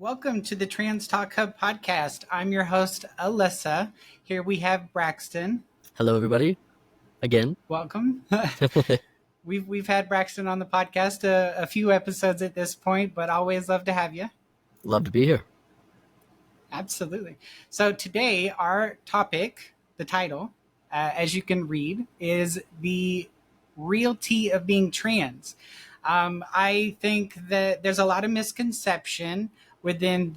Welcome to the Trans Talk Hub podcast. I'm your host, Alyssa. Here we have Braxton. Hello, everybody. Again. Welcome. We've had Braxton on the podcast a few episodes at this point, but always love to have you. Love to be here. Absolutely. So today, our topic, the title, as you can read, is the reality of being trans. I think that there's a lot of misconception within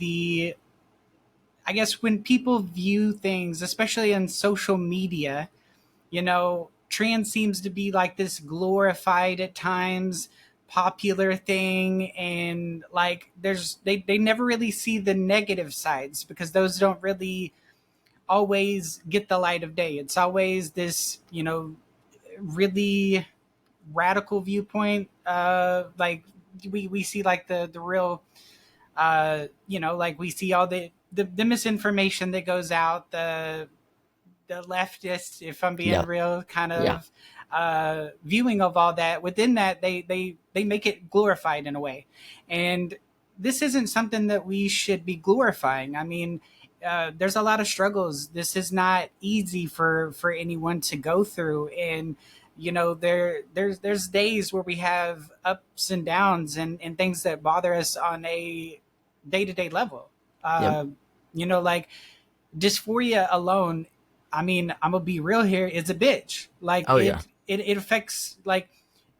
I guess when people view things, especially in social media, trans seems to be like this glorified at times popular thing, and like they never really see the negative sides because those don't really always get the light of day. It's always this, really radical viewpoint. Like we see like the real like we see all the misinformation that goes out, the leftist, if I'm being real, kind of viewing of all that. Within that, they make it glorified in a way, and this isn't something that we should be glorifying. I mean, there's a lot of struggles. This is not easy for anyone to go through, and there's days where we have ups and downs and things that bother us on a day-to-day level. Like dysphoria alone, I mean, I'm gonna be real here, it's a bitch. Like it affects, like,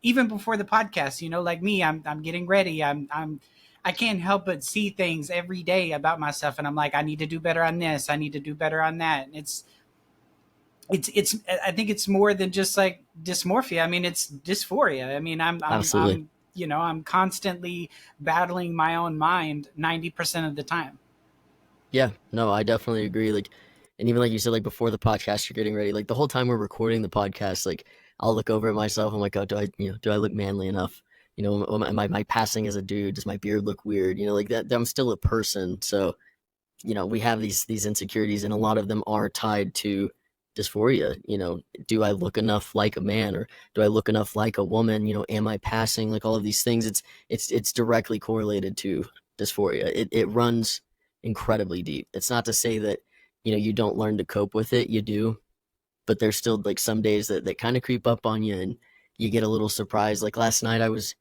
even before the podcast, like me, I'm getting ready. I can't help but see things every day about myself, and I'm like, I need to do better on this, I need to do better on that. And it's I think it's more than just like dysmorphia. I mean, it's dysphoria. I mean, I'm constantly battling my own mind 90% of the time. Yeah, no, I definitely agree. Like, and even like you said, like before the podcast, you're getting ready. Like the whole time we're recording the podcast, like I'll look over at myself. I'm like, oh, do I look manly enough? Am I passing as a dude? Does my beard look weird? Like that. I'm still a person, so we have these insecurities, and a lot of them are tied to dysphoria. Do I look enough like a man, or do I look enough like a woman? Am I passing? Like all of these things, it's directly correlated to dysphoria. It runs incredibly deep. It's not to say that you don't learn to cope with it. You do, but there's still like some days that kind of creep up on you, and you get a little surprised. Like last night, I was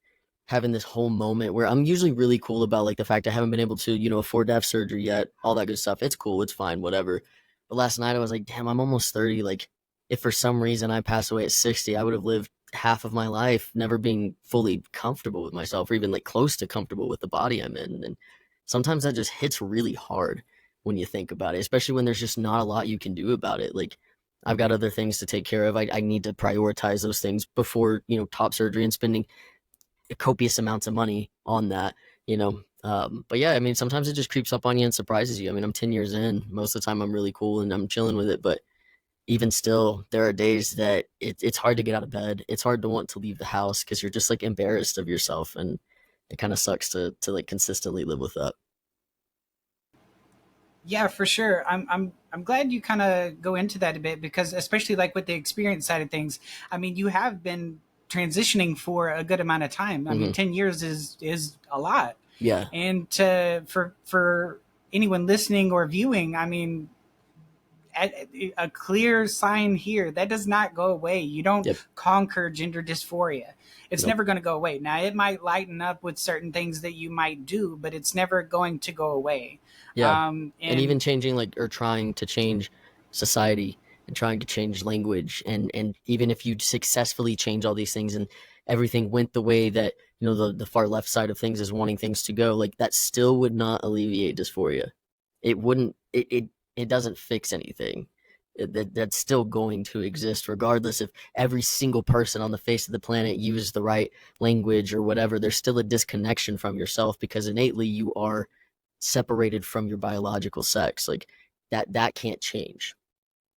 having this whole moment where I'm usually really cool about like the fact I haven't been able to afford to have surgery yet, all that good stuff. It's cool, it's fine, whatever. But last night I was like, damn, I'm almost 30. Like if for some reason I pass away at 60, I would have lived half of my life never being fully comfortable with myself, or even like close to comfortable with the body I'm in. And sometimes that just hits really hard when you think about it, especially when there's just not a lot you can do about it. Like I've got other things to take care of. I need to prioritize those things before top surgery and spending copious amounts of money on that. But yeah, I mean, sometimes it just creeps up on you and surprises you. I mean, I'm 10 years in. Most of the time I'm really cool and I'm chilling with it, but even still, there are days that it's hard to get out of bed. It's hard to want to leave the house because you're just like embarrassed of yourself, and it kind of sucks to like consistently live with that. Yeah, for sure. I'm glad you kind of go into that a bit, because especially like with the experience side of things, I mean, you have been transitioning for a good amount of time. I mean, 10 years is a lot. Yeah. And for anyone listening or viewing, I mean, a clear sign here that does not go away. You don't conquer gender dysphoria. It's never going to go away. Now, it might lighten up with certain things that you might do, but it's never going to go away. Yeah. And even changing, like, or trying to change society and trying to change language, and even if you successfully change all these things and everything went the way that the far left side of things is wanting things to go, like that still would not alleviate dysphoria. It wouldn't. It doesn't fix anything. That's still going to exist regardless if every single person on the face of the planet used the right language or whatever. There's still a disconnection from yourself because innately you are separated from your biological sex. Like that can't change.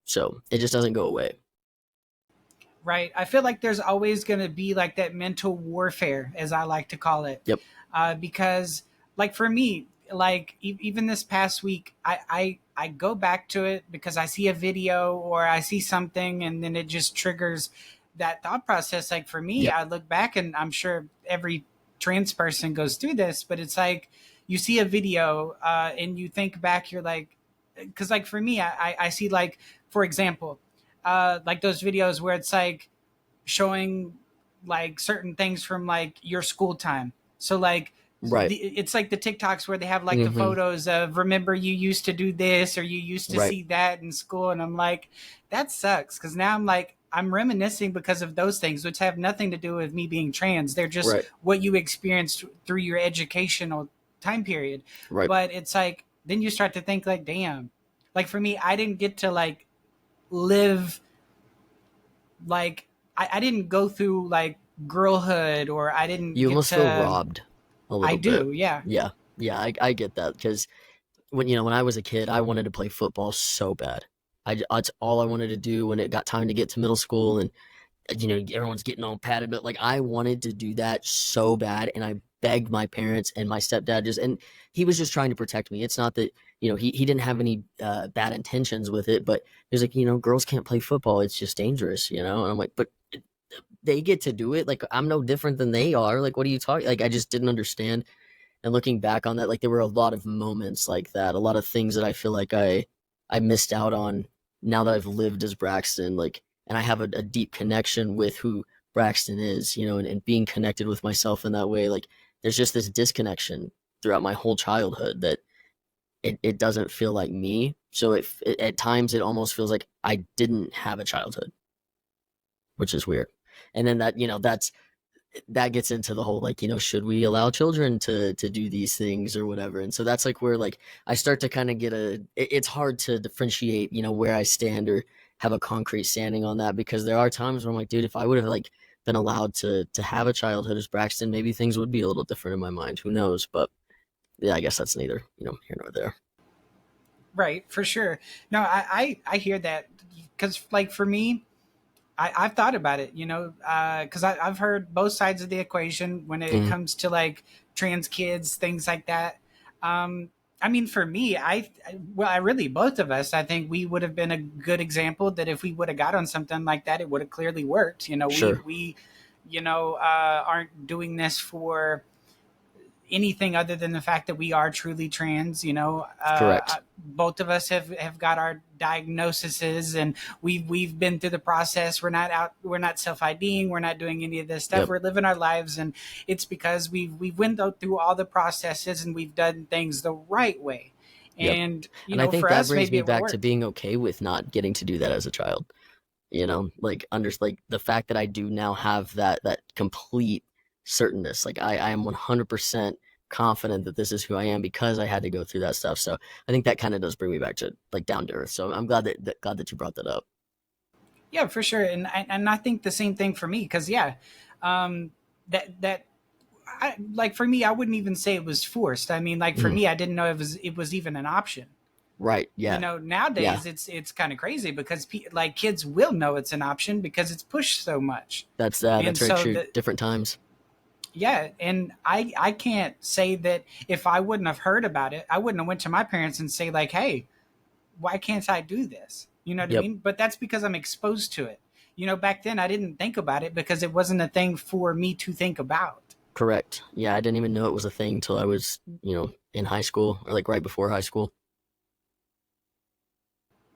So it just doesn't go away. Right. I feel like there's always going to be like that mental warfare, as I like to call it. Yep. Because like for me, like even this past week, I go back to it because I see a video or I see something, and then it just triggers that thought process. Like for me, I look back, and I'm sure every trans person goes through this, but it's like, you see a video and you think back, you're like, because like for me, I see like, for example, like those videos where it's like showing like certain things from like your school time. So like Right. it's like the TikToks where they have like the Hmm. photos of, remember you used to do this or you used to Right. see that in school, and I'm like, that sucks, because now I'm like, I'm reminiscing because of those things which have nothing to do with me being trans. They're just Right. what you experienced through your educational time period. Right. But it's like then you start to think like, damn, like for me, I didn't get to like live like I didn't go through like girlhood, or I didn't You get almost feel to. robbed a I little bit. do, yeah. Yeah. Yeah, I get that because when when I was a kid, I wanted to play football so bad. That's all I wanted to do when it got time to get to middle school, and everyone's getting all padded, but like I wanted to do that so bad, and I begged my parents and my stepdad and he was just trying to protect me. It's not that he didn't have any bad intentions with it, but he was like, girls can't play football. It's just dangerous, and I'm like, but they get to do it. Like I'm no different than they are. Like what are you talking? Like I just didn't understand. And looking back on that, like there were a lot of moments like that, a lot of things that I feel like I missed out on now that I've lived as Braxton, like, and I have a deep connection with who Braxton is, and being connected with myself in that way. Like there's just this disconnection throughout my whole childhood that it doesn't feel like me. So at times it almost feels like I didn't have a childhood, which is weird. And then that gets into the whole like should we allow children to do these things or whatever. And so that's like where like I start to kind of it's hard to differentiate where I stand or have a concrete standing on that, because there are times where I'm like, dude, if I would have like been allowed to have a childhood as Braxton, maybe things would be a little different in my mind, who knows. But yeah, I guess that's neither here nor there. Right, for sure. No, I hear that, because like for me, I've thought about it, because I've heard both sides of the equation when it Hmm. comes to like trans kids, things like that. I mean, for me, well, I really, both of us, I think we would have been a good example that if we would have got on something like that, it would have clearly worked. Sure. We, aren't doing this for anything other than the fact that we are truly trans. Correct. Both of us have got our diagnoses, and we've been through the process. We're not self IDing, we're not doing any of this stuff. Yep. We're living our lives, and it's because we've went through all the processes and we've done things the right way. Yep. And And I think for that us, brings maybe me it would have back to worked. being okay with not getting to do that as a child. Like like the fact that I do now have that complete certainness. Like I am 100% confident that this is who I am because I had to go through that stuff. So I think that kind of does bring me back to like down to earth. So I'm glad that you brought that up. Yeah, for sure. And I think the same thing for me, because yeah, that like for me, I wouldn't even say it was forced. I mean, like for Mhm. me, I didn't know it was even an option. Right. Yeah. Yeah. Nowadays it's kind of crazy because like kids will know it's an option because it's pushed so much. And That's very so true. Different times. yeah, and I can't say that if I wouldn't have heard about it, I wouldn't have went to my parents and say like, "Hey, why can't I do this?" You know what I Yep. mean? But that's because I'm exposed to it. Back then I didn't think about it because it wasn't a thing for me to think about. Correct. Yeah. I didn't even know it was a thing until I was in high school or like right before high school.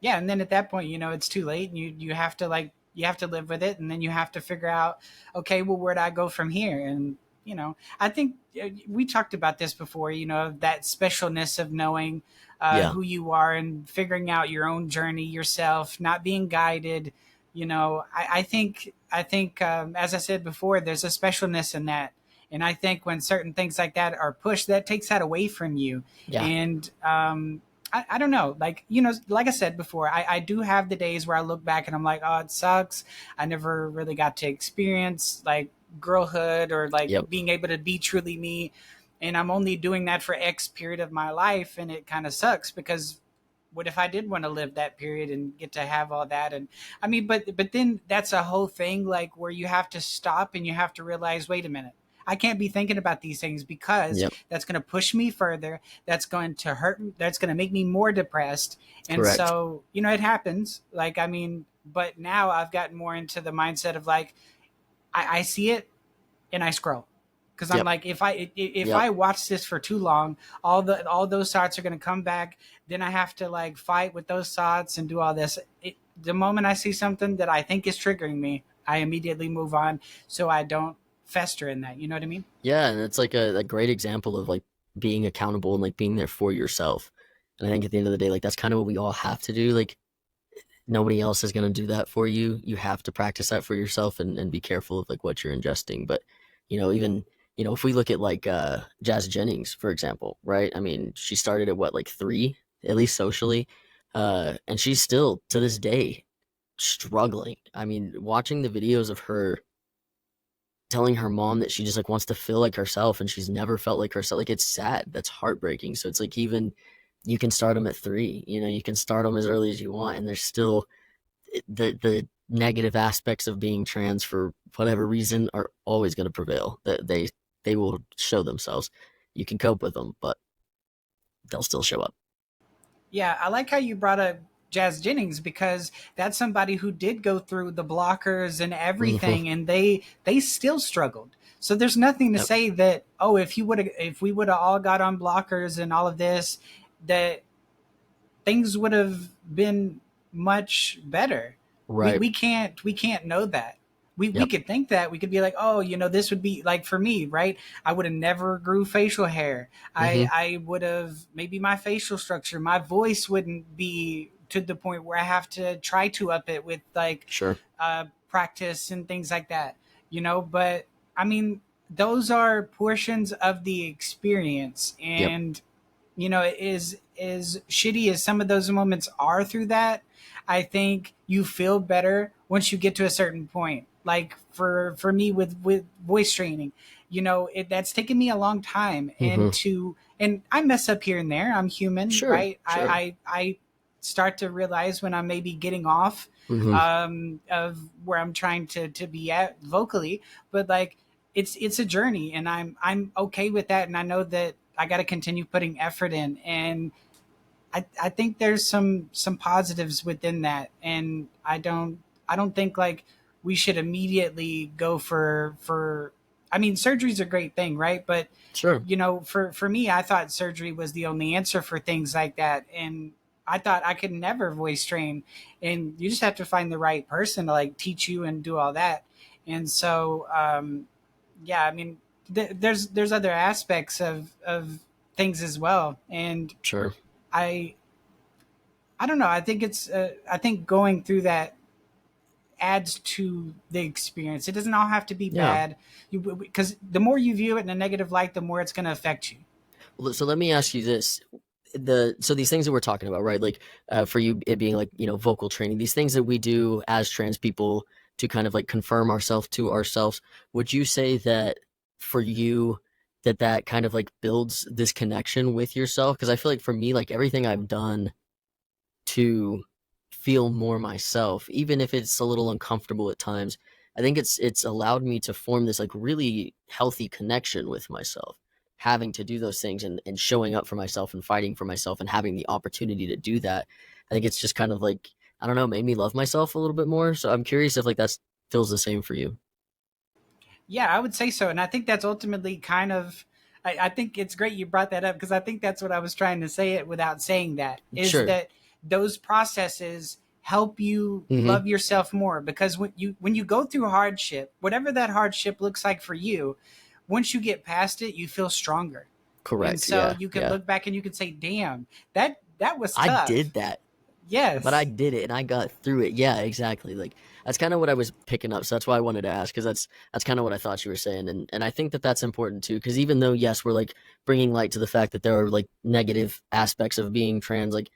Yeah, and then at that point, it's too late, and you have to like you have to live with it, and then you have to figure out, okay, well, where do I go from here? And I think we talked about this before. That specialness of knowing Yeah. who you are and figuring out your own journey yourself, not being guided. I think as I said before, there's a specialness in that. And I think when certain things like that are pushed, that takes that away from you. Yeah. And I don't know. Like, like I said before, I do have the days where I look back and I'm like, oh, it sucks. I never really got to experience like girlhood or like Yep. being able to be truly me. And I'm only doing that for X period of my life. And it kind of sucks because what if I did want to live that period and get to have all that? And I mean, but then that's a whole thing like where you have to stop and you have to realize, wait a minute. I can't be thinking about these things because Yep. that's going to push me further. That's going to hurt. That's going to make me more depressed. And Correct. so, it happens. Like, I mean, but now I've gotten more into the mindset of like, I see it and I scroll because I'm Yep. like, if Yep. I watch this for too long, all those thoughts are going to come back. Then I have to like fight with those thoughts and do all this. The moment I see something that I think is triggering me, I immediately move on so I don't fester in that. You know what I mean? Yeah, and it's like a great example of like being accountable and like being there for yourself. And I think at the end of the day, like that's kind of what we all have to do. Like nobody else is going to do that for you. You have to practice that for yourself and be careful of like what you're ingesting. But even if we look at like Jazz Jennings, for example, right? I mean, she started at what, like 3, at least socially, and she's still to this day struggling. I mean, watching the videos of her telling her mom that she just like wants to feel like herself and she's never felt like herself, like it's sad. That's heartbreaking. So it's like, even you can start them at 3. You can start them as early as you want, and there's still the negative aspects of being trans for whatever reason are always going to prevail. That they will show themselves. You can cope with them, but they'll still show up. Yeah, I like how you brought up Jazz Jennings because that's somebody who did go through the blockers and Mm-hmm. everything, and they still struggled. So there's nothing to Yep. say that, oh, if we would have all got on blockers and all of this, that things would have been much better. We Right. we can't we can't know that. We Yep. could think that, we could be like, oh, this would be like, for me, right? I would have never grew facial hair. Mm-hmm. I would have, maybe my facial structure, my voice wouldn't be to the point where I have to try to up it with like Sure. practice and things like that. But I mean, those are portions of the experience. Yep. And as shitty as some of those moments are through that, I think you feel better once you get to a certain point. Like for me with voice training, that's taken me a long time, Mm-hmm. and I mess up here and there. I'm human, Sure. right? Sure. I start to realize when I'm maybe getting off Mm-hmm. of where I'm trying to be at vocally, but like it's a journey, and I'm okay with that, and I know that I got to continue putting effort in, and I think there's some positives within that, and I don't think like we should immediately go for. I mean, surgery's a great thing, right? But Sure. for me, I thought surgery was the only answer for things like that, and I thought I could never voice train, and you just have to find the right person to like teach you and do all that, and so yeah, I mean, there's other aspects of things as well, and Sure. I I don't know. I think going through that adds to the experience. It doesn't all have to be Yeah. bad, because the more you view it in a negative light, the more it's going to affect you. Well, so let me ask you this: so these things that we're talking about, right? Like for you, it being like vocal training, these things that we do as trans people to kind of like confirm ourselves to ourselves. Would you say that for you, that kind of like builds this connection with yourself? Because I feel like for me, like everything I've done to feel more myself, even if it's a little uncomfortable at times. I think it's allowed me to form this like really healthy connection with myself, having to do those things and showing up for myself and fighting for myself and having the opportunity to do that. I think it's just kind of like, I don't know, made me love myself a little bit more. So I'm curious if like that feels the same for you. Yeah, I would say so, and I think that's ultimately kind of. I think it's great you brought that up, because I think that's what I was trying to say it without saying that, is Sure. that those processes help you Mm-hmm. love yourself more, because when you go through hardship, whatever that hardship looks like for you, once you get past it, you feel stronger. And Correct. so Yeah. you can Yeah. look back and you can say, "Damn, that was I tough." did that. But I Yes. did it and I got through it. Yeah, exactly. Like that's kind of what I was picking up. So that's why I wanted to ask, because that's kind of what I thought you were saying, and I think that that's important too. Because even though yes, we're like bringing light to the fact that there are like negative aspects of being trans, like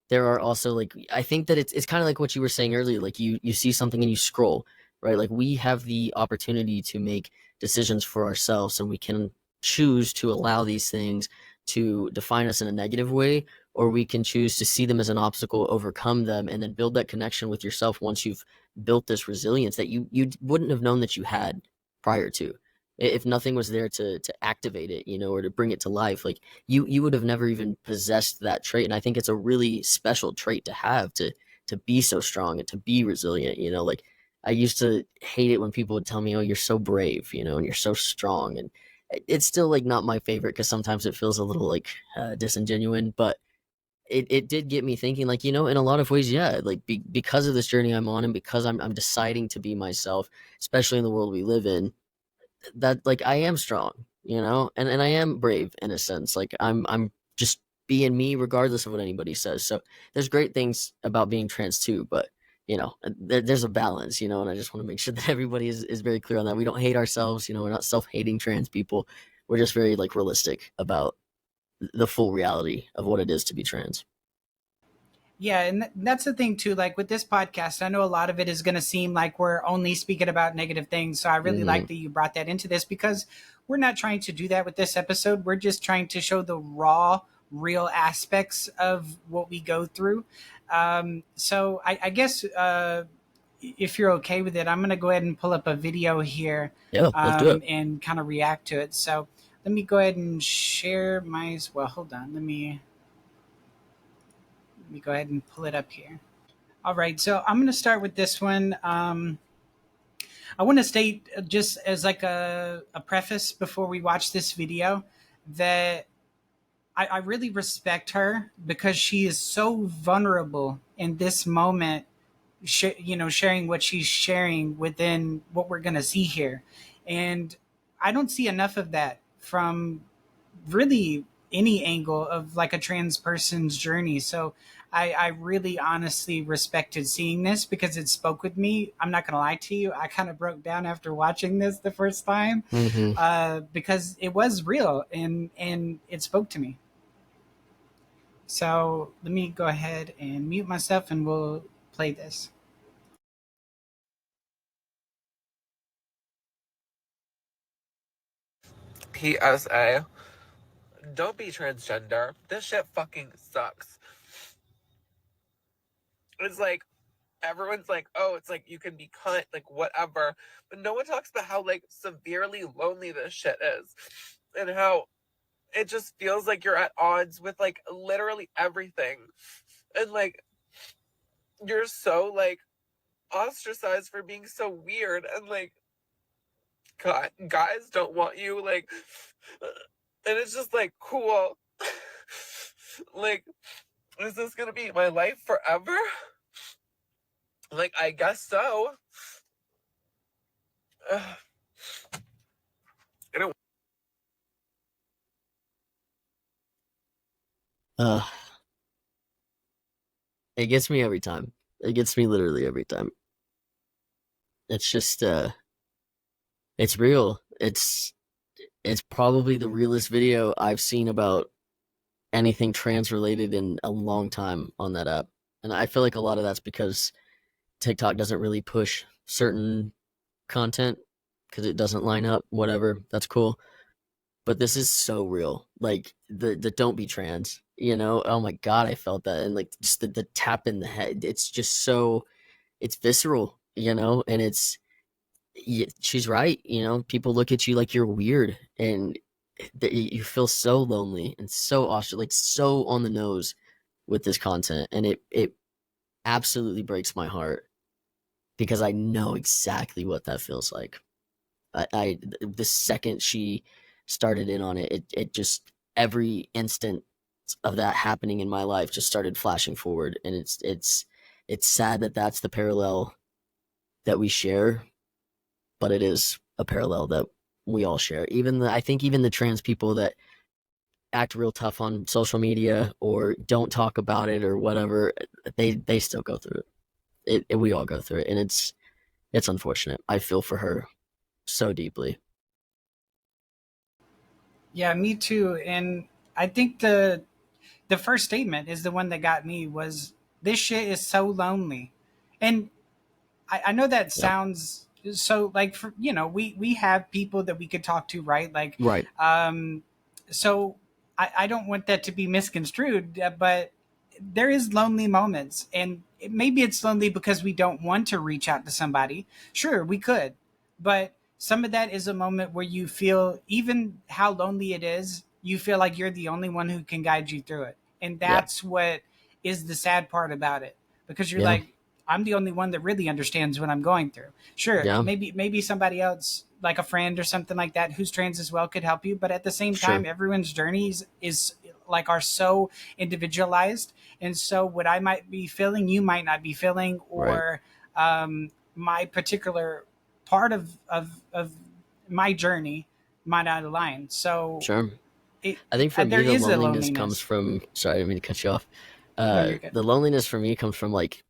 there are also like I think that it's kind of like what you were saying earlier. Like you see something and you scroll, right? Like we have the opportunity to make decisions for ourselves, and we can choose to allow these things to define us in a negative way, or we can choose to see them as an obstacle, overcome them, and then build that connection with yourself once you've built this resilience that you wouldn't have known that you had prior to. If nothing was there to activate it, or to bring it to life, like you would have never even possessed that trait. And I think it's a really special trait to have, to be so strong and to be resilient. Like I used to hate it when people would tell me, "Oh, you're so brave," and you're so strong, and it's still like not my favorite because sometimes it feels a little like disingenuine, but it did get me thinking, like, in a lot of ways, yeah, like because of this journey I'm on, and because I'm deciding to be myself, especially in the world we live in, that like I am strong, and I am brave in a sense. Like I'm just being me regardless of what anybody says. So there's great things about being trans too, but there's a balance, and I just want to make sure that everybody is very clear on that. We don't hate ourselves, we're not self-hating trans people. We're just very like realistic about the full reality of what it is to be trans. Yeah, and that's the thing too. Like with this podcast, I know a lot of it is going to seem like we're only speaking about negative things. So I really Hmm. like that you brought that into this, because we're not trying to do that with this episode. We're just trying to show the raw, real aspects of what we go through. So I guess if you're okay with it, I'm going to go ahead and pull up a video here, Yeah, let's do it. and kind of react to it. So let me go ahead and share my. Well, hold on. Let me go ahead and pull it up here. All right, so I'm going to start with this one. I want to state, just as like a preface before we watch this video, that I really respect her because she is so vulnerable in this moment, sharing what she's sharing within what we're going to see here. And I don't see enough of that from really any angle of like a trans person's journey. So I really honestly respected seeing this because it spoke with me. I'm not gonna lie to you, I kind of broke down after watching this the first time, Hmm. because it was real and it spoke to me. So let me go ahead and mute myself and we'll play this. PSA. Don't be transgender. This shit fucking sucks. It's like, everyone's like, oh, it's like you can be cunt, like whatever. But no one talks about how like severely lonely this shit is. And how it just feels like you're at odds with like literally everything. And like you're so like ostracized for being so weird, and like God, guys don't want you, like, and it's just like, cool. Like, is this gonna be my life forever? Like, I guess so. I don't. Uh, it gets me every time. It gets me literally every time. It's just, it's real. It's probably the realest video I've seen about anything trans related in a long time on that app. And I feel like a lot of that's because TikTok doesn't really push certain content because it doesn't line up, whatever. That's cool. But this is so real. Like the don't be trans, Oh my god, I felt that. And like just the tap in the head. It's just so it's visceral, and she's right, people look at you like you're weird, and that you feel so lonely and so ostracized, like so on the nose with this content, and it absolutely breaks my heart because I know exactly what that feels like. I the second she started in on it, it just every instant of that happening in my life just started flashing forward, and it's sad that that's the parallel that we share, but it is a parallel that we all share. I think even the trans people that act real tough on social media or don't talk about it or whatever, they still go through it. We all go through it, and it's unfortunate. I feel for her so deeply. Yeah, me too. And I think the first statement is the one that got me, was this shit is so lonely. And I know that Yep. sounds so like, for we have people that we could talk to, right? Like, Right. so I don't want that to be misconstrued, but there is lonely moments, and maybe it's lonely because we don't want to reach out to somebody. Sure, we could, but some of that is a moment where you feel, even how lonely it is, you feel like you're the only one who can guide you through it, and Yeah. that's what is the sad part about it, because you're Yeah. like, I'm the only one that really understands what I'm going through. Sure, Yeah. maybe somebody else like a friend or something like that who's trans as well could help you. But at the same time, Sure. everyone's journeys is like are so individualized, and so what I might be feeling, you might not be feeling, Right. or my particular part of my journey might not align. So Sure. I think for me, there the is a loneliness comes loneliness. from. Sorry, I didn't mean to cut you off. No, you're good. The loneliness for me comes from like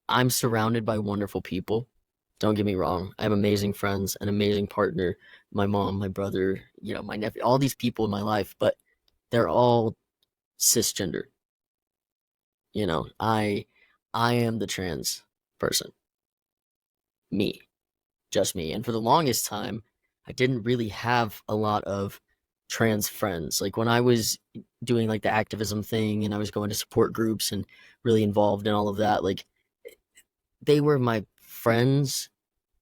I'm surrounded by wonderful people. Don't get me wrong. I have amazing friends, an amazing partner, my mom, my brother, my nephew, all these people in my life, but they're all cisgender. I am the trans person. Me. Just me. And for the longest time, I didn't really have a lot of trans friends. Like when I was doing like the activism thing and I was going to support groups and really involved in all of that, like they were my friends,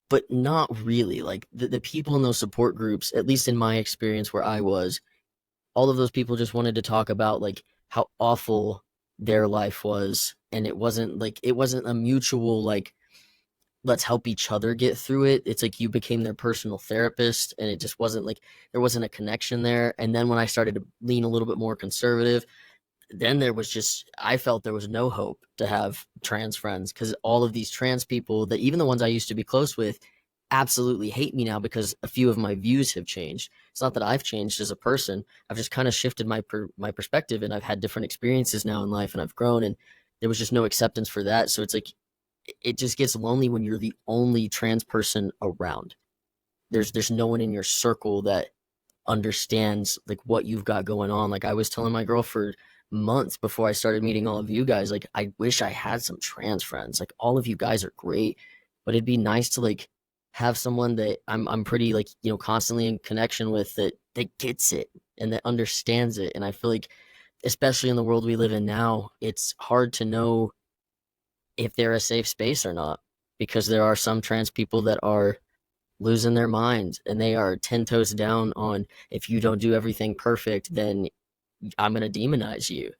but not really. Like the people in those support groups, at least in my experience where I was, all of those people just wanted to talk about like how awful their life was. And it wasn't a mutual like let's help each other get through it. It's like you became their personal therapist, and it just wasn't like there wasn't a connection there. And then when I started to lean a little bit more conservative, then there was just I felt there was no hope to have trans friends because all of these trans people that even the ones I used to be close with absolutely hate me now because a few of my views have changed. It's not that I've changed as a person. I've just kind of shifted my perspective, and I've had different experiences now in life, and I've grown, and there was just no acceptance for that. So it's like it just gets lonely when you're the only trans person around. There's no one in your circle that understands like what you've got going on. Like I was telling my girl for months before I started meeting all of you guys, like I wish I had some trans friends. Like all of you guys are great, but it'd be nice to like have someone that I'm pretty like, constantly in connection with that gets it and that understands it. And I feel like especially in the world we live in now, it's hard to know if they're a safe space or not because there are some trans people that are losing their minds and they are 10 toes down on if you don't do everything perfect then I'm going to demonize you.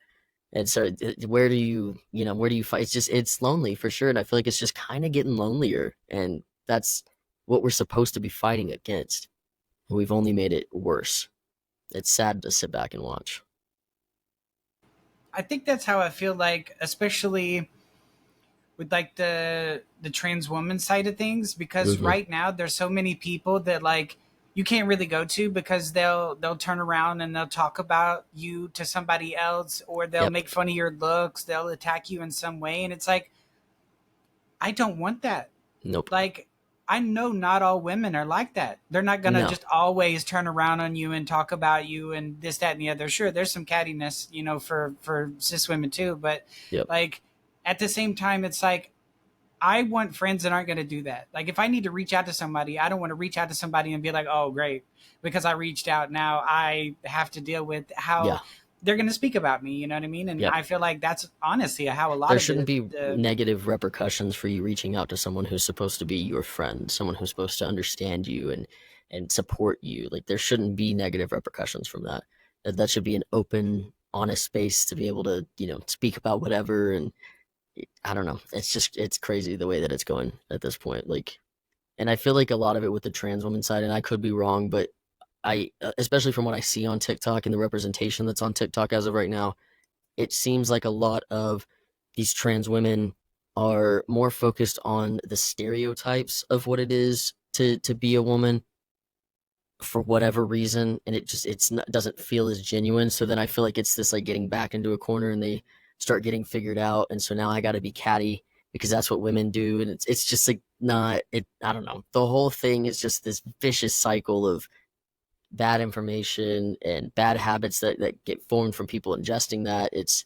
And so where do you fight? It's lonely for sure, and I feel like it's just kind of getting lonelier, and that's what we're supposed to be fighting against, and we've only made it worse. It's sad to sit back and watch. I think that's how I feel like, especially with like the trans woman side of things, because Hmm. right now there's so many people that like you can't really go to because they'll turn around and they'll talk about you to somebody else, or they'll Yep. make fun of your looks, they'll attack you in some way, and it's like I don't want that. Nope. Like I know not all women are like that. They're not gonna No. just always turn around on you and talk about you and this, that, and the other. Sure, there's some cattiness, for cis women too, but Yep. like at the same time, it's like I want friends that aren't going to do that. Like if I need to reach out to somebody, I don't want to reach out to somebody and be like, "Oh, great, because I reached out. Now I have to deal with Yeah. how they're going to speak about me." You know what I mean? And Yep. I feel like that's honestly how a lot There of shouldn't be the negative repercussions for you reaching out to someone who's supposed to be your friend, someone who's supposed to understand you and support you. Like there shouldn't be negative repercussions from that. That should be an open, honest space to be able to, speak about whatever. And I don't know. It's crazy the way that it's going at this point. Like, and I feel like a lot of it with the trans woman side, and I could be wrong, but especially from what I see on TikTok and the representation that's on TikTok as of right now, it seems like a lot of these trans women are more focused on the stereotypes of what it is to be a woman for whatever reason, and it's not, doesn't feel as genuine. So then I feel like it's this like getting back into a corner, and they start getting figured out, and so now I got to be catty because that's what women do, and it's just like not it. I don't know. The whole thing is just this vicious cycle of bad information and bad habits that get formed from people ingesting that. It's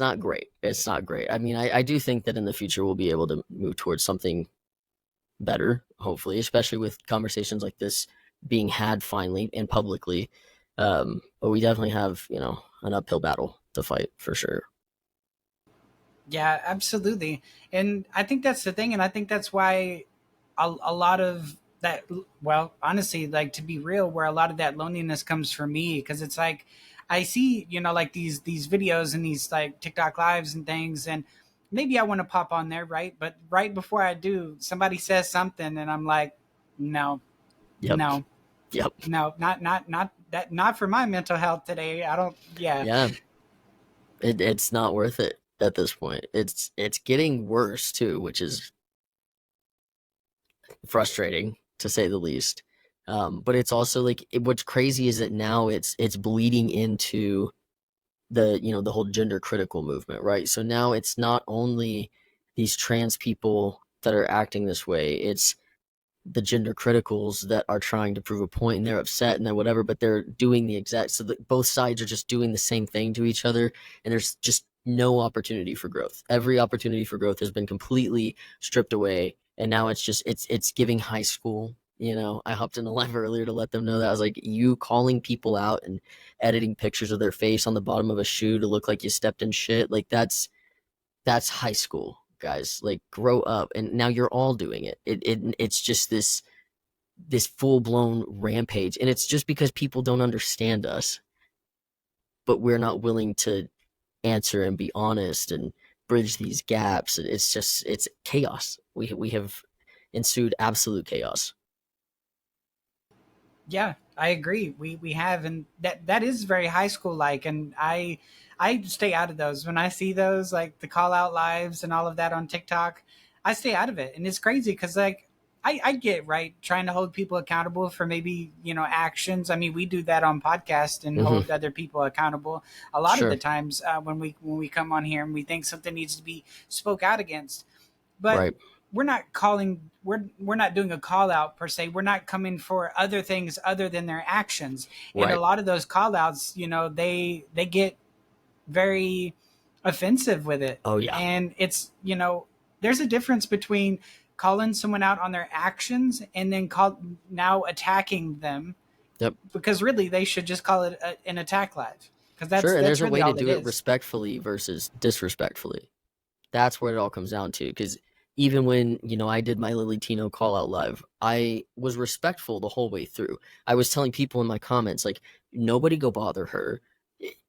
not great. It's not great. I mean, I do think that in the future we'll be able to move towards something better, hopefully, especially with conversations like this being had finally and publicly. But we definitely have, an uphill battle to fight for sure. Yeah, absolutely. And I think that's the thing. And I think that's why a lot of that, well, honestly, like to be real, where a lot of that loneliness comes from me, because it's like, I see, like these videos and these like TikTok lives and things, and maybe I want to pop on there, right? But right before I do, somebody says something and I'm like, no, Yep. No, Yep. no, not for my mental health today. I don't. Yeah, Yeah. It's not worth it at this point. It's getting worse too, which is frustrating to say the least. But it's also like what's crazy is that now it's bleeding into the the whole gender critical movement, right? So now it's not only these trans people that are acting this way, it's the gender criticals that are trying to prove a point and they're upset and then whatever, but they're doing the exact, so that both sides are just doing the same thing to each other, and there's just no opportunity for growth. Every opportunity for growth has been completely stripped away, and now it's just it's giving high school. I hopped in a live earlier to let them know that I was like, you calling people out and editing pictures of their face on the bottom of a shoe to look like you stepped in shit, like that's high school, guys. Like, grow up. And now you're all doing it. It's just this full blown rampage, and it's just because people don't understand us, but we're not willing to answer and be honest and bridge these gaps. It's chaos. We have ensued absolute chaos. yeah, I agree. We have, and that is very high school like, and I stay out of those when I see those, like the call out lives and all of that on TikTok. I stay out of it, and it's crazy because like I get right trying to hold people accountable for maybe actions. I mean, we do that on podcast and Hmm. hold other people accountable a lot of the Sure. times when we come on here and we think something needs to be spoke out against, but Right. we're not doing a call out per se. We're not coming for other things other than their actions. And a Right. lot of those call outs, they get very offensive with it. Oh yeah. And it's, there's a difference between calling someone out on their actions and then now attacking them, Yep. because really they should just call it an attack live, because Sure. And that's there's a really way to all it do it is. respectfully versus disrespectfully. That's what it all comes down to. Because even when I did my Lily Tino call out live, I was respectful the whole way through. I was telling people in my comments, like, nobody go bother her.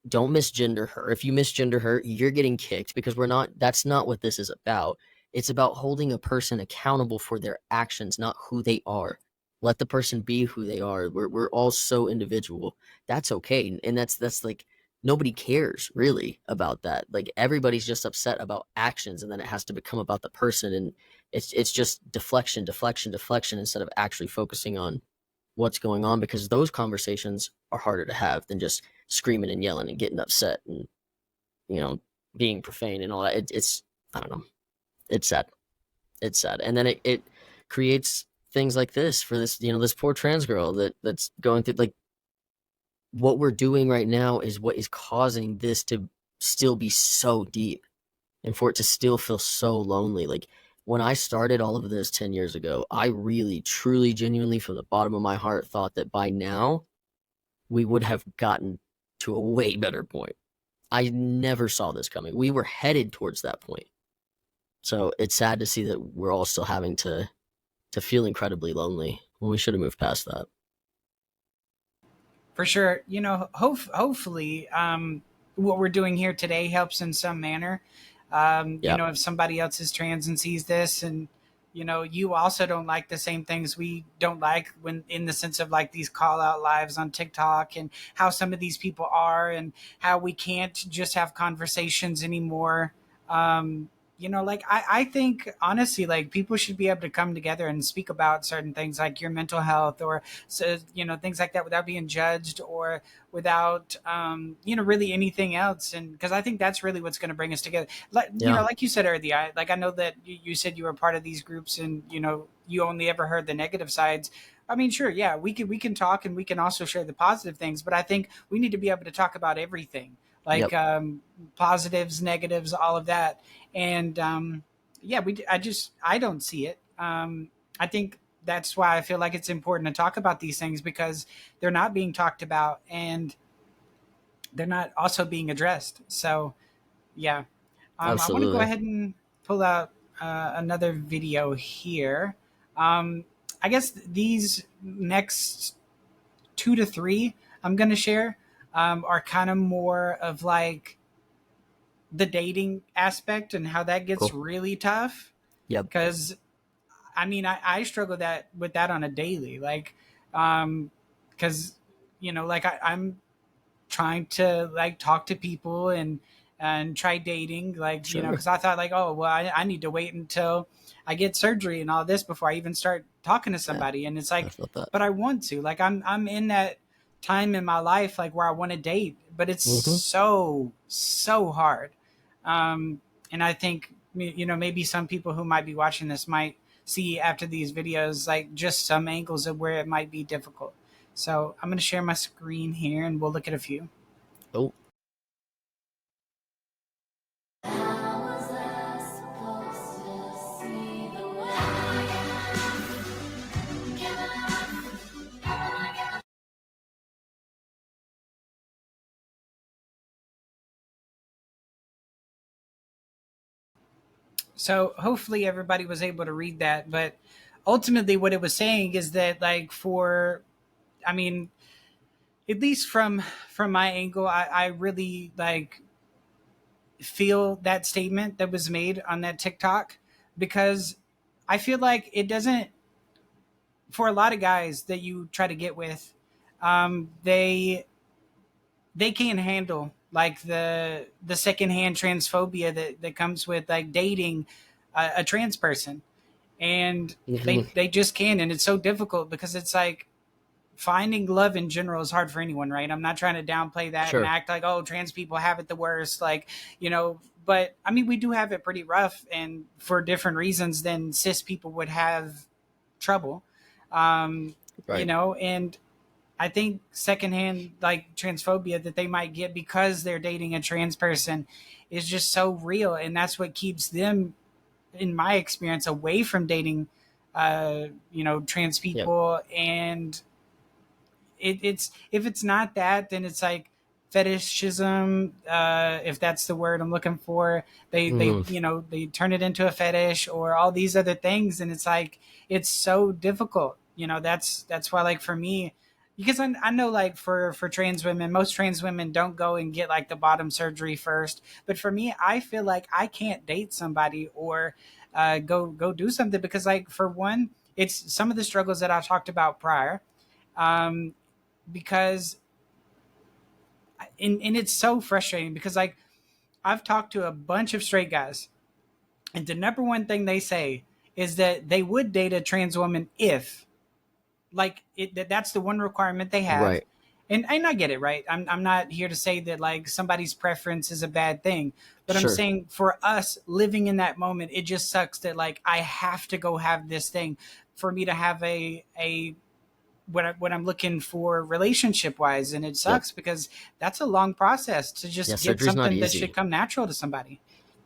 Don't misgender her. If you misgender her, you're getting kicked, because we're not. That's not what this is about. It's about holding a person accountable for their actions, not who they are. Let the person be who they are. We're all so individual. That's okay, and that's like, nobody cares really about that. Like, everybody's just upset about actions, and then it has to become about the person, and it's just deflection, deflection, deflection, instead of actually focusing on what's going on, because those conversations are harder to have than just screaming and yelling and getting upset and you know being profane and all that. It's, I don't know. It's sad. It's sad, and then it creates things like this for this poor trans girl that's going through, like, what we're doing right now is what is causing this to still be so deep, and for it to still feel so lonely. Like, when I started all of this 10 years ago, I really, truly, genuinely, from the bottom of my heart, thought that by now we would have gotten to a way better point. I never saw this coming. We were headed towards that point. So it's sad to see that we're all still having to feel incredibly lonely when we should have moved past that. For sure. Hopefully, what we're doing here today helps in some manner. Yeah. If somebody else is trans and sees this, and you also don't like the same things we don't like, when in the sense of like these call out lives on TikTok and how some of these people are, and how we can't just have conversations anymore. Like I think honestly, like people should be able to come together and speak about certain things like your mental health, or so things like that, without being judged, or without really anything else. And because I think that's really what's going to bring us together, like Yeah. like you said earlier, I know that you said you were part of these groups, and you only ever heard the negative sides. I mean, sure, yeah, we can talk, and we can also share the positive things, but I think we need to be able to talk about everything, like Yep. positives, negatives, all of that. And yeah, I don't see it. I think that's why I feel like it's important to talk about these things, because they're not being talked about, and they're not also being addressed. So yeah, I want to go Absolutely. ahead and pull out another video here. Um, I guess these next two to three I'm going to share are kind of more of like the dating aspect and how that gets Cool. really tough. Yep. Because I mean, I struggle with that on a daily. Like, Because like I'm trying to like talk to people and try dating, like Sure. because I thought like, oh well, I need to wait until I get surgery and all this before I even start talking to Yeah, somebody. And it's I like, felt that. but I want to, like I'm in that time in my life like where I want to date, but it's Mm-hmm. so hard. um and I think maybe some people who might be watching this might see after these videos like just some angles of where it might be difficult. So I'm going to share my screen here and we'll look at a few. Oh, So hopefully everybody was able to read that. But ultimately, what it was saying is that, like, I mean, at least from my angle, I really like feel that statement that was made on that TikTok, because I feel like it doesn't, for a lot of guys that you try to get with, they can't handle like the secondhand transphobia that comes with like dating a trans person, and mm-hmm. they just can't. And it's so difficult because it's like finding love in general is hard for anyone, right? I'm not trying to downplay that and Sure. act like, oh, trans people have it the worst, like, but I mean, we do have it pretty rough, and for different reasons than cis people would have trouble. um Right. and I think secondhand like transphobia that they might get because they're dating a trans person is just so real, and that's what keeps them, in my experience, away from dating trans Yeah. people. And it's, if it's not that, then it's like fetishism, if that's the word I'm looking for. They Mm-hmm. they turn it into a fetish or all these other things, and it's like it's so difficult. That's why, like, for me, because I know, like, for trans women, most trans women don't go and get like the bottom surgery first. But for me, I feel like I can't date somebody or go do something because, like, for one, it's some of the struggles that I talked about prior. um, because and it's so frustrating because, like, I've talked to a bunch of straight guys, and the number one thing they say is that they would date a trans woman if, like, that's the one requirement they have. Right. And I get it, right? I'm not here to say that like somebody's preference is a bad thing, but I'm Sure. saying for us living in that moment, it just sucks that like I have to go have this thing for me to have a what I'm looking for relationship wise. And it Yep. sucks because that's a long process to Yeah. just get Surgery's not something that should easy. come natural to somebody.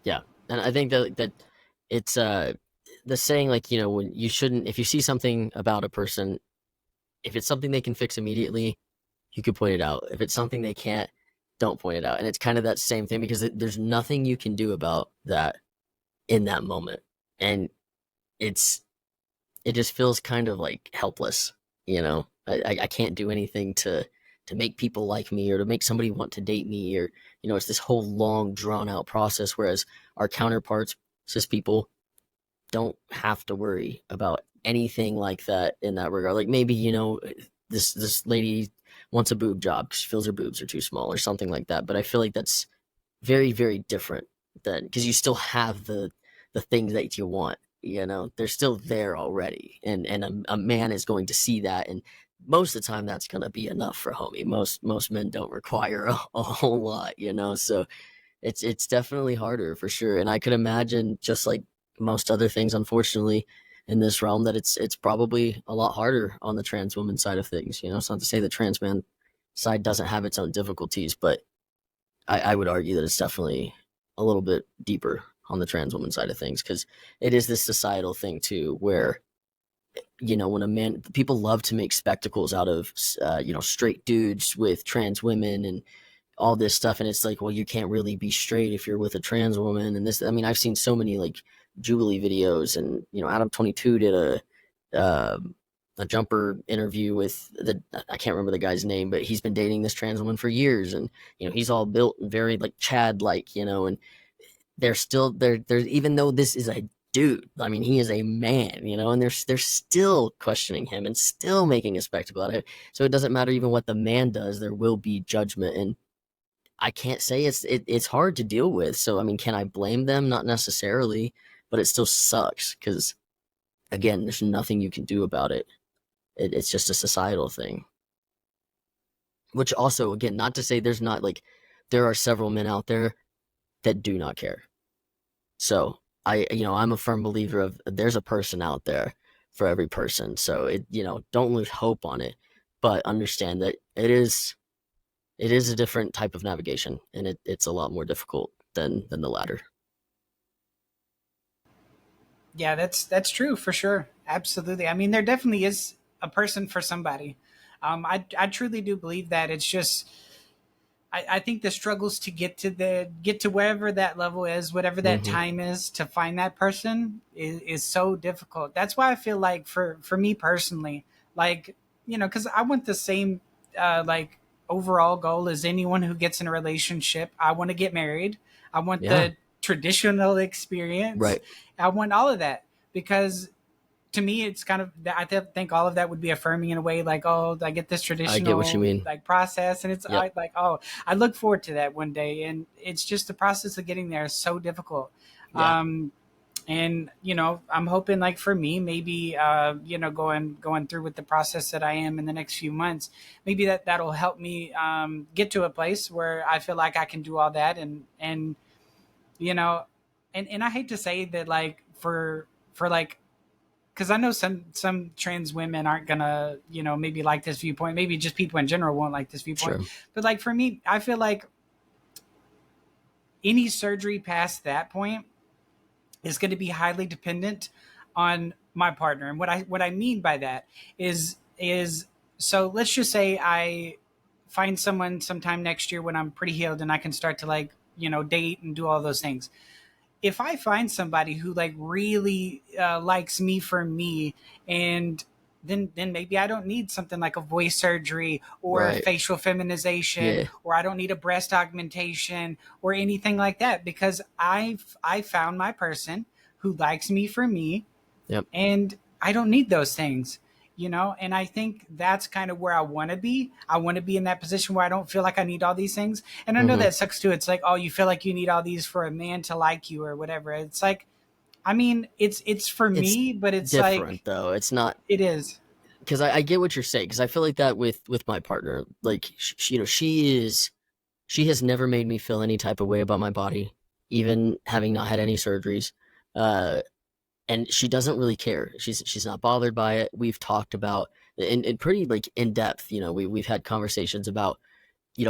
Yeah. And I think that it's the saying, like, when you shouldn't, if you see something about a person, if it's something they can fix immediately, you could point it out. If it's something they can't, don't point it out. And it's kind of that same thing because there's nothing you can do about that in that moment. And it's it just feels kind of like helpless. I can't do anything to make people like me or to make somebody want to date me, or it's this whole long drawn out process, whereas our counterparts, cis people, don't have to worry about anything like that in that regard. Like, maybe this lady wants a boob job, she feels her boobs are too small or something like that, but I feel like that's very, very different, than because you still have the things that you want. They're still there already, and a man is going to see that, and most of the time that's going to be enough for homie. Most men don't require a whole lot. So it's definitely harder for sure. And I could imagine, just like most other things, unfortunately, in this realm, that it's probably a lot harder on the trans woman side of things. It's not to say the trans man side doesn't have its own difficulties, but I would argue that it's definitely a little bit deeper on the trans woman side of things, because it is this societal thing too, where when a man, people love to make spectacles out of straight dudes with trans women and all this stuff, and it's like, well, you can't really be straight if you're with a trans woman. And this, I mean, I've seen so many like Jubilee videos, and Adam 22 did a jumper interview with I can't remember the guy's name, but he's been dating this trans woman for years, and he's all built and very like Chad like, and they're still there. There's, even though this is a dude. I mean, he is a man, you know, and they're still questioning him and still making a spectacle out of it. So it doesn't matter even what the man does, there will be judgment. And I can't say it's hard to deal with. So I mean, can I blame them? Not necessarily, but it still sucks because again, there's nothing you can do about it. It's just a societal thing. Which also, again, not to say there's not like there are several men out there that do not care. So I'm a firm believer of there's a person out there for every person. So don't lose hope on it, but understand that it is a different type of navigation, and it's a lot more difficult than the latter. Yeah, that's true for sure. Absolutely. I mean, there definitely is a person for somebody. I truly do believe that. It's just I think the struggles to get to wherever that level is, whatever that Mm-hmm. time is, to find that person is so difficult. That's why I feel like for me personally, like, because I want the same like overall goal as anyone who gets in a relationship. I want to get married. I want Yeah. the traditional experience. Right. I want all of that because to me it's kind of, I think all of that would be affirming in a way, like, oh, I get this I get what you traditional mean. like process, and it's Yep. like, oh, I look forward to that one day, and it's just the process of getting there is so difficult. Yeah. And I'm hoping, like, for me, maybe going through with the process that I am in the next few months, maybe that'll help me get to a place where I feel like I can do all that, and you know and I hate to say that, like, for like, because I know some trans women aren't gonna maybe like this viewpoint, maybe just people in general won't like this viewpoint, Sure. but like for me, I feel like any surgery past that point is going to be highly dependent on my partner. And what I mean by that is so let's just say I find someone sometime next year when I'm pretty healed and I can start to, like, date and do all those things. If I find somebody who, like, really likes me for me, and then maybe I don't need something like a voice surgery or Right. facial feminization, Yeah. or I don't need a breast augmentation or anything like that, because I found my person who likes me for me, Yep. and I don't need those things. And I think that's kind of where I want to be. I want to be in that position where I don't feel like I need all these things. And I know Mm-hmm. that sucks too. It's like, oh, you feel like you need all these for a man to like you or whatever. It's like, I mean, it's for It's me, but it's different like, though. It's not, it is. because I get what you're saying, because I feel like that with my partner, like she has never made me feel any type of way about my body, even having not had any surgeries. Uh, and she doesn't really care. She's not bothered by it. We've talked about in pretty like in depth. We've had conversations about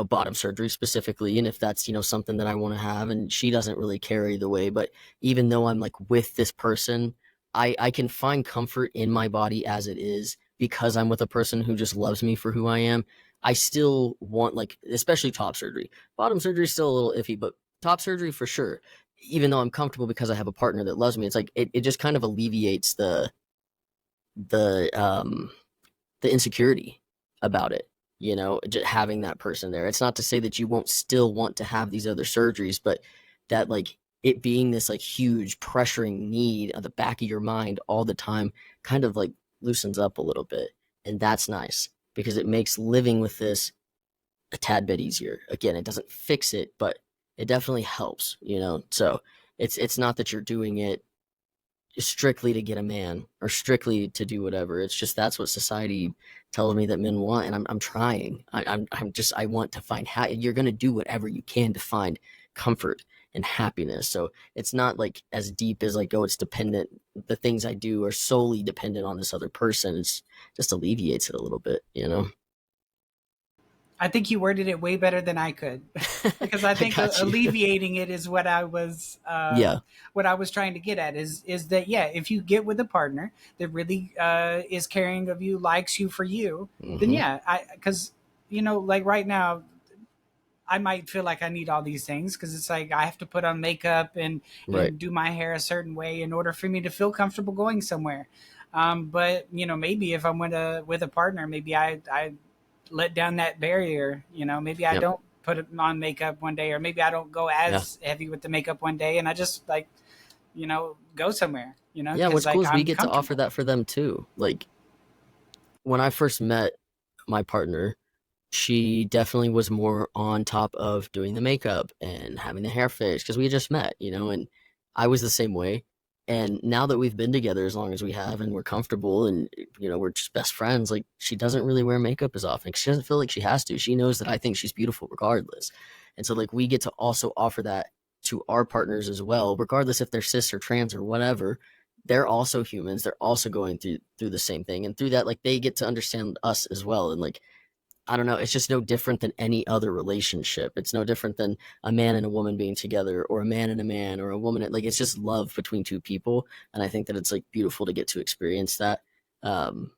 bottom surgery specifically, and if that's something that I want to have, and she doesn't really care either way. But even though I'm like with this person, I can find comfort in my body as it is because I'm with a person who just loves me for who I am. I still want, like, especially top surgery. Bottom surgery is still a little iffy, but top surgery for sure. Even though I'm comfortable because I have a partner that loves me, it's like it just kind of alleviates the the insecurity about it, just having that person there. It's not to say that you won't still want to have these other surgeries, but that, like, it being this like huge pressuring need at the back of your mind all the time kind of like loosens up a little bit. And that's nice because it makes living with this a tad bit easier. Again, it doesn't fix it, but it definitely helps. So it's not that you're doing it strictly to get a man or strictly to do whatever. It's just that's what society tells me that men want, and I'm trying. I want to find you're gonna do whatever you can to find comfort and happiness. So it's not like as deep as like, oh, it's dependent. The things I do are solely dependent on this other person. It's just alleviates it a little bit. I think you worded it way better than I could, because I I think got you. alleviating it is what I was Yeah. what I was trying to get at, is that, yeah, if you get with a partner that really is caring of you, likes you for you, then Mm-hmm. yeah, I because like right now I might feel like I need all these things, because it's like I have to put on makeup and Right. do my hair a certain way in order for me to feel comfortable going somewhere. But maybe if I'm with a partner, maybe I let down that barrier. Maybe I Yep. don't put on makeup one day, or maybe I don't go Yeah. as heavy with the makeup one day, and I just, like, go somewhere, Yeah, because what's cool like is we I'm get to offer comfortable. that for them too. Like when I first met my partner, she definitely was more on top of doing the makeup and having the hair fixed because we had just met, and I was the same way. And now that we've been together as long as we have and we're comfortable and we're just best friends, like she doesn't really wear makeup as often 'cause she doesn't feel like she has to. She knows that I think she's beautiful regardless. And so like we get to also offer that to our partners as well, regardless if they're cis or trans or whatever. They're also humans. They're also going through the same thing. And through that, like they get to understand us as well. And like I don't know. It's just no different than any other relationship. It's no different than a man and a woman being together, or a man and a man, or a woman. Like it's just love between two people, and I think that it's like beautiful to get to experience that. Um,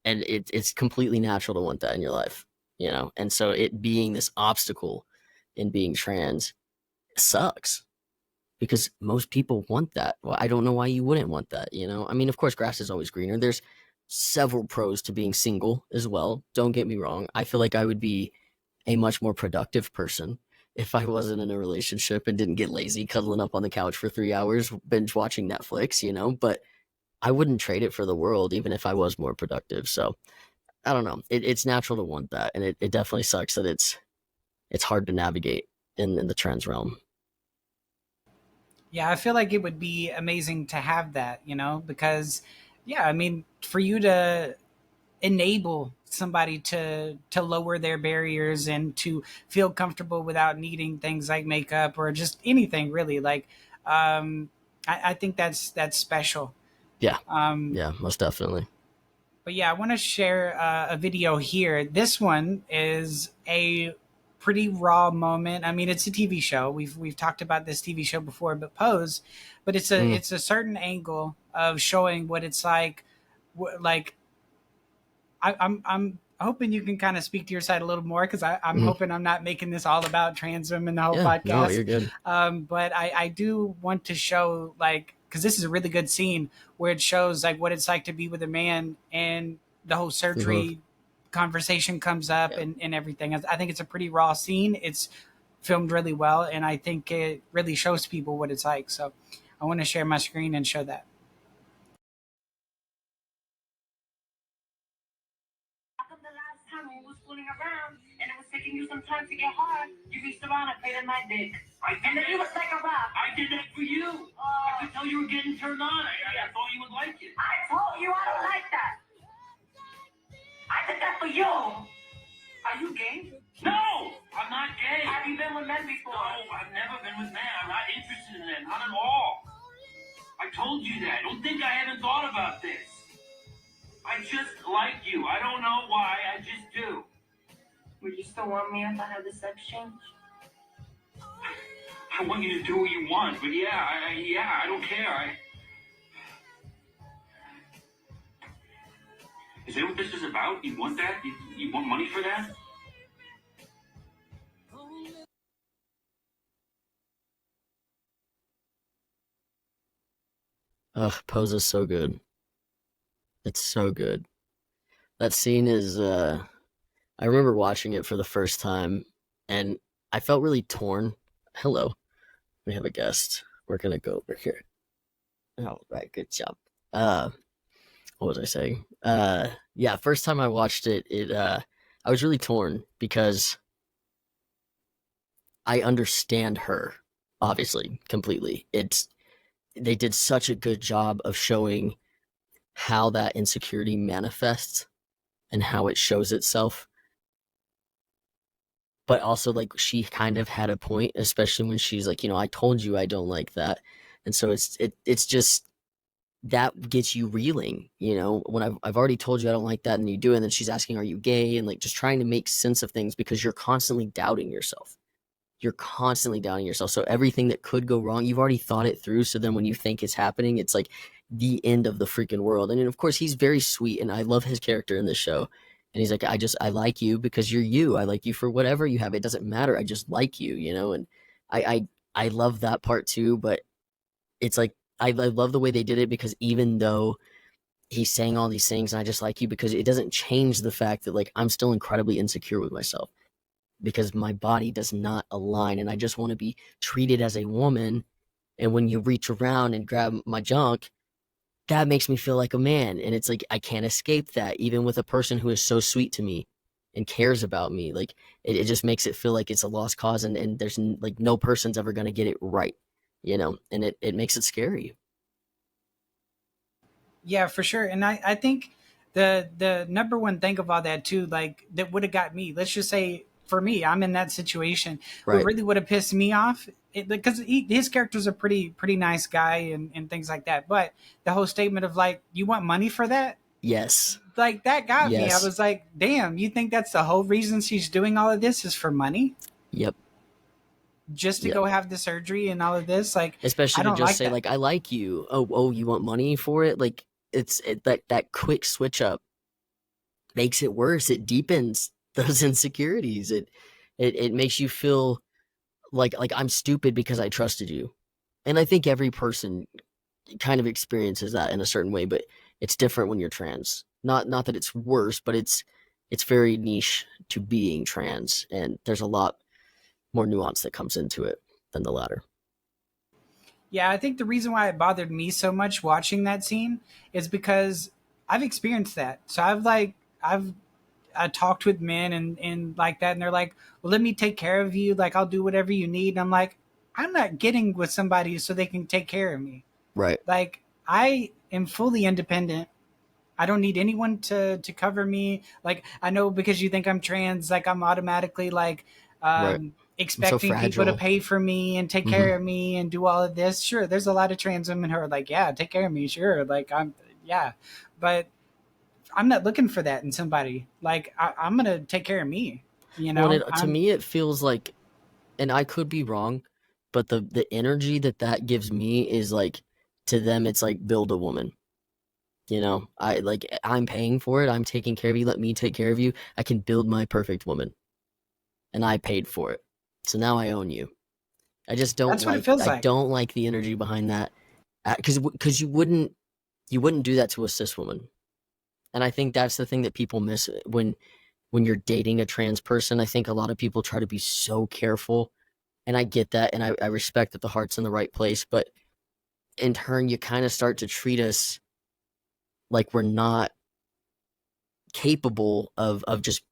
and it's completely natural to want that in your life. And so it being this obstacle in being trans sucks because most people want that. Well, I don't know why you wouldn't want that. I mean, of course, grass is always greener. There's several pros to being single as well. Don't get me wrong. I feel like I would be a much more productive person if I wasn't in a relationship and didn't get lazy cuddling up on the couch for 3 hours, binge watching Netflix. But I wouldn't trade it for the world, even if I was more productive. So I don't know. It's natural to want that. And it definitely sucks that it's hard to navigate in the trans realm. Yeah, I feel like it would be amazing to have that, because yeah, I mean, for you to enable somebody to lower their barriers and to feel comfortable without needing things like makeup or just anything really, like I think that's special. Yeah. um Yeah, most definitely. but yeah, I want to share a video here. This one is a pretty raw moment. I mean, it's a TV show. We've talked about this TV show before, but Pose. But it's a Mm, it's a certain angle of showing what it's like. Like I'm hoping you can kind of speak to your side a little more, because I'm mm. hoping I'm not making this all about trans women the whole Yeah, no, podcast. you're good. But I do want to show, like, because this is a really good scene where it shows like what it's like to be with a man, and the whole Mhm. surgery conversation comes up, Yeah. and everything. I think it's a pretty raw scene. It's filmed really well, and I think it really shows people what it's like. So I want to share my screen and show that. The last time we was fooling around and it was taking you some time to get hard, you reached around and played in my dick. And then you was like a rock. I did that for you. I could tell you were getting turned on. I thought you would like it. I told you I don't like that. I did that for you. Are you gay? No, I'm not gay. Have you been with men before? No, I've never been with men. I'm not interested in them. Not at all. I told you that. Don't think I haven't thought about this. I just like you. I don't know why. I just do. Would you still want me if I had the sex change? I want you to do what you want, but I don't care. Is that what this is about? You want that? You want money for that? Ugh, Pose is so good. It's so good. That scene is I remember watching it for the first time and I felt really torn. Hello. We have a guest. We're gonna go over here. All right, good job. Uh what was I saying? Yeah, first time I watched it, I was really torn because I understand her, obviously, completely. They did such a good job of showing how that insecurity manifests and how it shows itself. But also, like, she kind of had a point, especially when she's like, I told you I don't like that. And so it's just that gets you reeling, when I've already told you I don't like that and you do it, and then she's asking, are you gay? And like just trying to make sense of things because you're constantly doubting yourself. You're constantly doubting yourself. So everything that could go wrong, you've already thought it through. So then when you think it's happening, it's like the end of the freaking world. And then, of course, he's very sweet, and I love his character in this show. And he's like, I like you because you're you. I like you for whatever you have. It doesn't matter. I just like you. And I love that part too. But it's like I love the way they did it because even though he's saying all these things, and I just like you, because it doesn't change the fact that like I'm still incredibly insecure with myself because my body does not align, and I just want to be treated as a woman And when you reach around and grab my junk, that makes me feel like a man. And it's like, I can't escape that, even with a person who is so sweet to me and cares about me. Like, it just makes it feel like it's a lost cause, and there's like no person's ever going to get it right, and it makes it scary. Yeah, for sure. And I think the number one thing of all that too, like that would have got me, let's just say for me, I'm in that situation. What Right. really would have pissed me off, because his character's a pretty nice guy and things like that. But the whole statement of like, you want money for that? Yes. Like that got me. I Yes. was like, damn, you think that's the whole reason she's doing all of this is for money? Yep. Just to Yep. go have the surgery and all of this? Like, Especially I to don't just like say that. like, I like you. Oh, you want money for it? Like, that quick switch up makes it worse. It deepens those insecurities. It makes you feel like I'm stupid because I trusted you. And I think every person kind of experiences that in a certain way, but it's different when you're trans. Not that it's worse, but it's very niche to being trans, and there's a lot more nuance that comes into it than the latter. Yeah, I think the reason why it bothered me so much watching that scene is because I've experienced that. So I've I talked with men and like that, and they're like, "Well, let me take care of you. Like, I'll do whatever you need." And I'm like, I'm not getting with somebody so they can take care of me. Right. Like, I am fully independent. I don't need anyone to cover me. Like, I know because you think I'm trans, like I'm automatically like Right. I'm so expecting people to fragile. pay for me and take Hmm. care of me and do all of this. Sure, there's a lot of trans women who are like, yeah, take care of me. Sure, like yeah, but I'm not looking for that in somebody. Like, I'm gonna take care of me. You Well, know, to I'm me, it feels like, and I could be wrong, but the energy that gives me is like, to them, it's like, build a woman. I'm paying for it. I'm taking care of you. Let me take care of you. I can build my perfect woman, and I paid for it. So now I own you. I just don't that's what it like feels I like. don't like the energy behind that, because you wouldn't do that to a cis woman. And I think that's the thing that people miss when you're dating a trans person. I think a lot of people try to be so careful, and I get that, and I respect that the heart's in the right place, but in turn you kind of start to treat us like we're not capable of just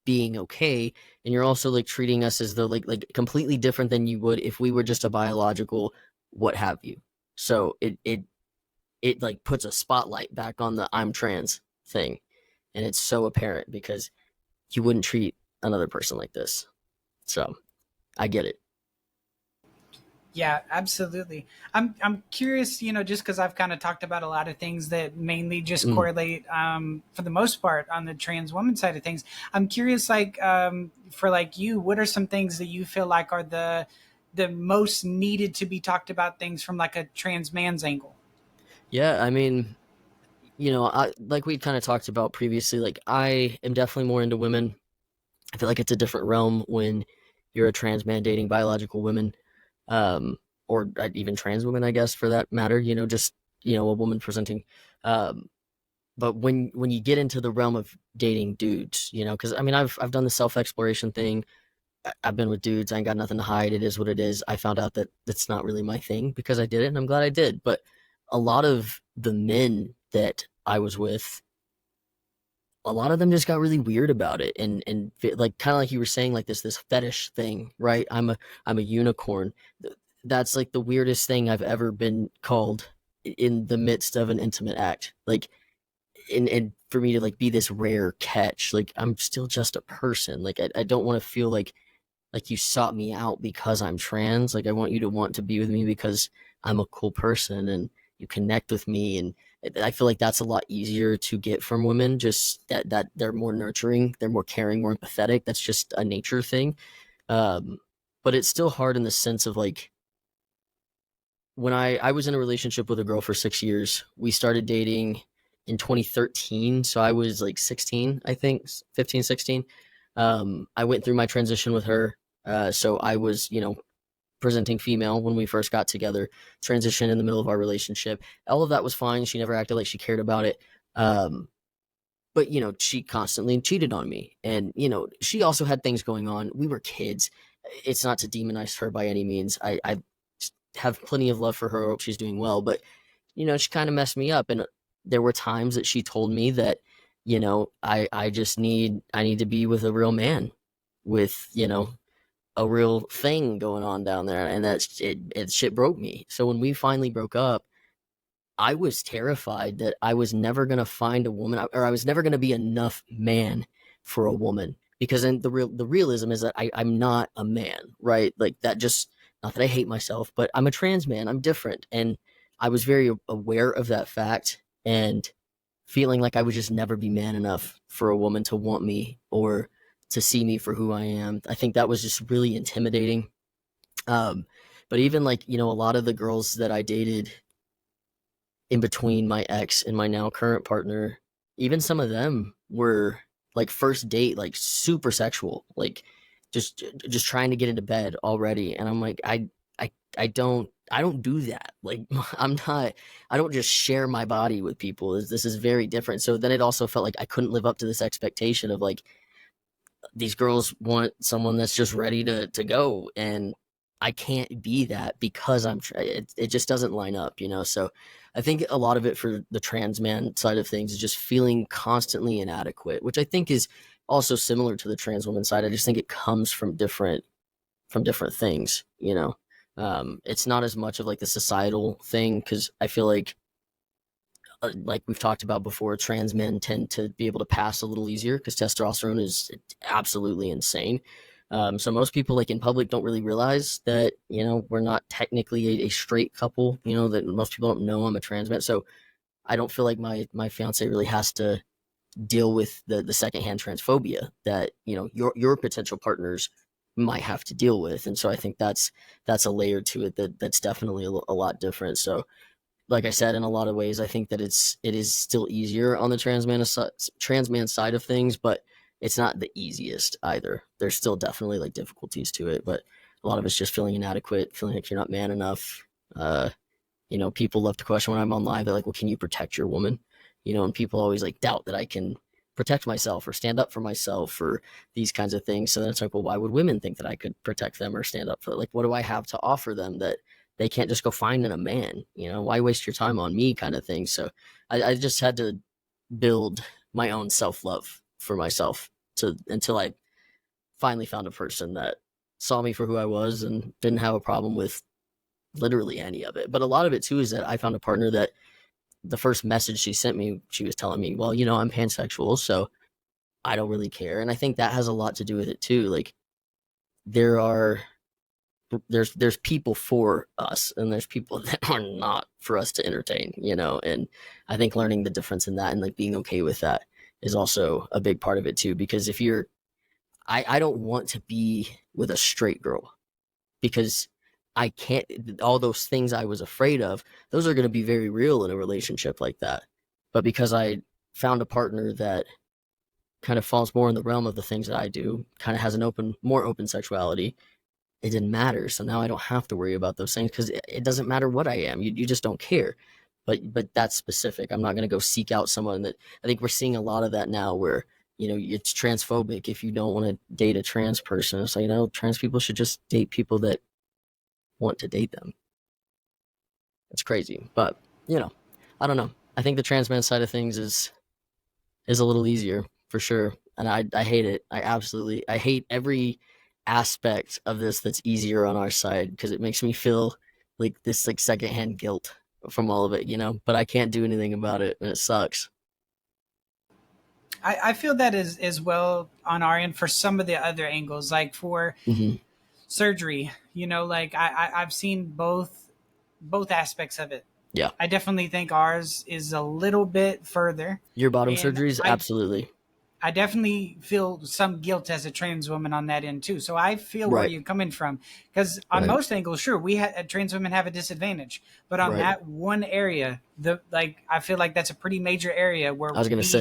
being okay, and you're also like treating us as though like completely different than you would if we were just a biological what have you. So it like puts a spotlight back on the I'm trans thing, and it's so apparent because you wouldn't treat another person like this. So I get it. Yeah, absolutely. I'm curious, just because I've kind of talked about a lot of things that mainly just Mm. correlate, for the most part, on the trans woman side of things. I'm curious, like, for like you, what are some things that you feel like are the most needed to be talked about things from like a trans man's angle? Yeah, I mean, like we kind of talked about previously, like I am definitely more into women. I feel like it's a different realm when you're a trans man dating biological women, um, or even trans women, I guess, for that matter. Just a woman presenting. Um, but when you get into the realm of dating dudes, because I mean, I've done the self exploration thing. I've been with dudes. I ain't got nothing to hide. It is what it is. I found out that that's not really my thing because I did it, and I'm glad I did. But a lot of the men that I was with, a lot of them just got really weird about it, and like kind of like you were saying, like this fetish thing, right? I'm a unicorn. That's like the weirdest thing I've ever been called in the midst of an intimate act. Like, and for me to like be this rare catch, like I'm still just a person. Like I don't want to feel like you sought me out because I'm trans. Like I want you to want to be with me because I'm a cool person and you connect with me. And I feel like that's a lot easier to get from women. Just that they're more nurturing, they're more caring, more empathetic. That's just a nature thing. Um, but it's still hard in the sense of like, when I was in a relationship with a girl for 6 years, we started dating in 2013. So I was like 16, I think, 15, 16. I went through my transition with her. So I was, presenting female when we first got together, transition in the middle of our relationship. All of that was fine. She never acted like she cared about it. Um, but, she constantly cheated on me. And, she also had things going on. We were kids. It's not to demonize her by any means. I have plenty of love for her. I hope she's doing well, but she kind of messed me up. And there were times that she told me that, I just need to be with a real man, with, a real thing going on down there. And it shit broke me. So when we finally broke up, I was terrified that I was never going to find a woman, or I was never going to be enough man for a woman. Because then the realism is that I'm not a man, right? Like that just, not that I hate myself, but I'm a trans man. I'm different. And I was very aware of that fact, and feeling like I would just never be man enough for a woman to want me or to see me for who I am. I think that was just really intimidating. But even like, a lot of the girls that I dated in between my ex and my now current partner, even some of them were like first date, like super sexual, like just trying to get into bed already. And I'm like, I don't do that. Like I don't just share my body with people. This is very different. So then it also felt like I couldn't live up to this expectation of like, these girls want someone that's just ready to go, and I can't be that because it just doesn't line up, So I think a lot of it for the trans man side of things is just feeling constantly inadequate, which I think is also similar to the trans woman side. I just think it comes from different things, It's not as much of like the societal thing, because I feel like we've talked about before, trans men tend to be able to pass a little easier because testosterone is absolutely insane. So most people like in public don't really realize that, we're not technically a straight couple, that most people don't know I'm a trans man. So I don't feel like my fiance really has to deal with the secondhand transphobia that, your potential partners might have to deal with. And so I think that's a layer to it that's definitely a lot different. So like I said, in a lot of ways, I think that it is still easier on the trans man side of things, but it's not the easiest either. There's still definitely like difficulties to it, but a lot of it's just feeling inadequate, feeling like you're not man enough. People love to question when I'm on live. They're like, "Well, can you protect your woman?" And people always like doubt that I can protect myself or stand up for myself or these kinds of things. So then it's like, well, why would women think that I could protect them or stand up for it? Like, what do I have to offer them that they can't just go find in a man? Why waste your time on me, kind of thing. So I just had to build my own self-love for myself until I finally found a person that saw me for who I was and didn't have a problem with literally any of it. But a lot of it too is that I found a partner that the first message she sent me, she was telling me, well, I'm pansexual, so I don't really care. And I think that has a lot to do with it too. Like there's people for us and there's people that are not for us to entertain, and I think learning the difference in that and like being okay with that is also a big part of it too. Because if I don't want to be with a straight girl, because I can't, all those things I was afraid of, those are going to be very real in a relationship like that. But because I found a partner that kind of falls more in the realm of the things that I do, kind of has more open sexuality, it didn't matter. So now I don't have to worry about those things because it doesn't matter what I am. You just don't care. But that's specific. I'm not going to go seek out someone that, I think we're seeing a lot of that now where, it's transphobic if you don't want to date a trans person. It's like, trans people should just date people that want to date them. It's crazy. But, I don't know. I think the trans man side of things is a little easier for sure. And I hate it. I hate every aspect of this that's easier on our side because it makes me feel like this like secondhand guilt from all of it, but I can't do anything about it and it sucks. I feel that as well on our end for some of the other angles, like for surgery, like I've seen both aspects of it. Yeah. I definitely think ours is a little bit further. Your bottom surgeries? Absolutely. I definitely feel some guilt as a trans woman on that end too. So I feel where you're coming from, because on most angles, sure, trans women have a disadvantage, but on that one area, I feel like that's a pretty major area where we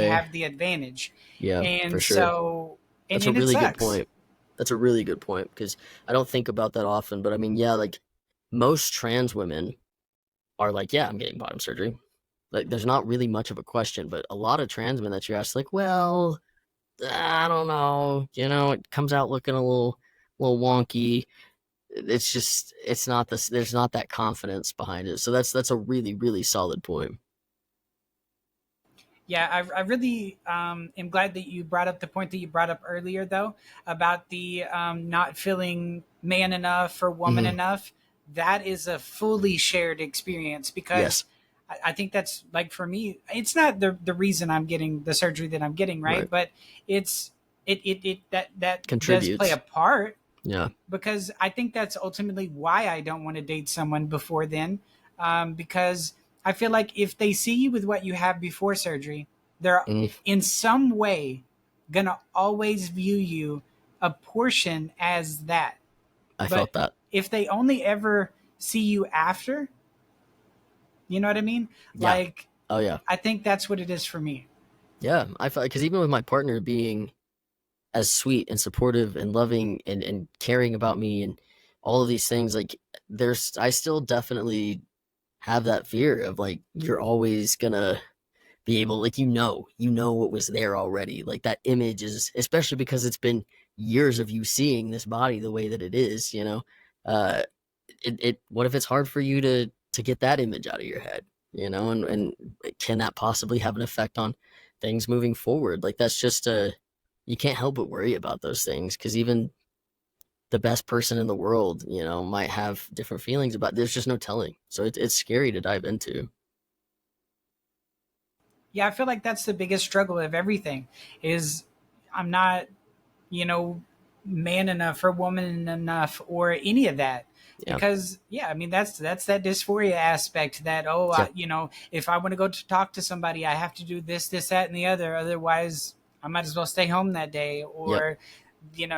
have the advantage. Yeah, and for sure. So that's a really good point. That's a really good point because I don't think about that often. But I mean, yeah, like most trans women are like, yeah, I'm getting bottom surgery. Like, there's not really much of a question. But a lot of trans men that you ask, like, well, I don't know, it comes out looking a little wonky. it's just, it's not this, there's not that confidence behind it. So that's a really, really solid point. Yeah, I really am glad that you brought up the point that you brought up earlier, though, about the not feeling man enough or woman Hmm. enough. That is a fully shared experience because Yes. I think that's like for me, it's not the reason I'm getting the surgery that I'm getting, right? Right. But it's it that does play a Contributes. part Yeah. because I think that's ultimately why I don't want to date someone before then. Because I feel like if they see you with what you have before surgery, they're Mm, in some way gonna always view you a portion as that. I But felt that. if they only ever see you after, you know what I mean? Yeah. Like, Oh yeah. I think that's what it is for me. Yeah. I felt, because even with my partner being as sweet and supportive and loving and caring about me and all of these things, like, I still definitely have that fear of, like, you're always gonna be able, like, what was there already. Like, that image is, especially because it's been years of you seeing this body the way that it is, uh what if it's hard for you to get that image out of your head, and can that possibly have an effect on things moving forward? Like, that's just you can't help but worry about those things, because even the best person in the world, might have different feelings about, there's just no telling. So it's scary to dive into. Yeah, I feel like that's the biggest struggle of everything is I'm not, you know, man enough or woman enough or any of that. Yeah. Because yeah, I mean that's that dysphoria aspect that Yeah. if I want to go to talk to somebody, I have to do this, this, that, and the other. Otherwise, I might as well stay home that day Yep. or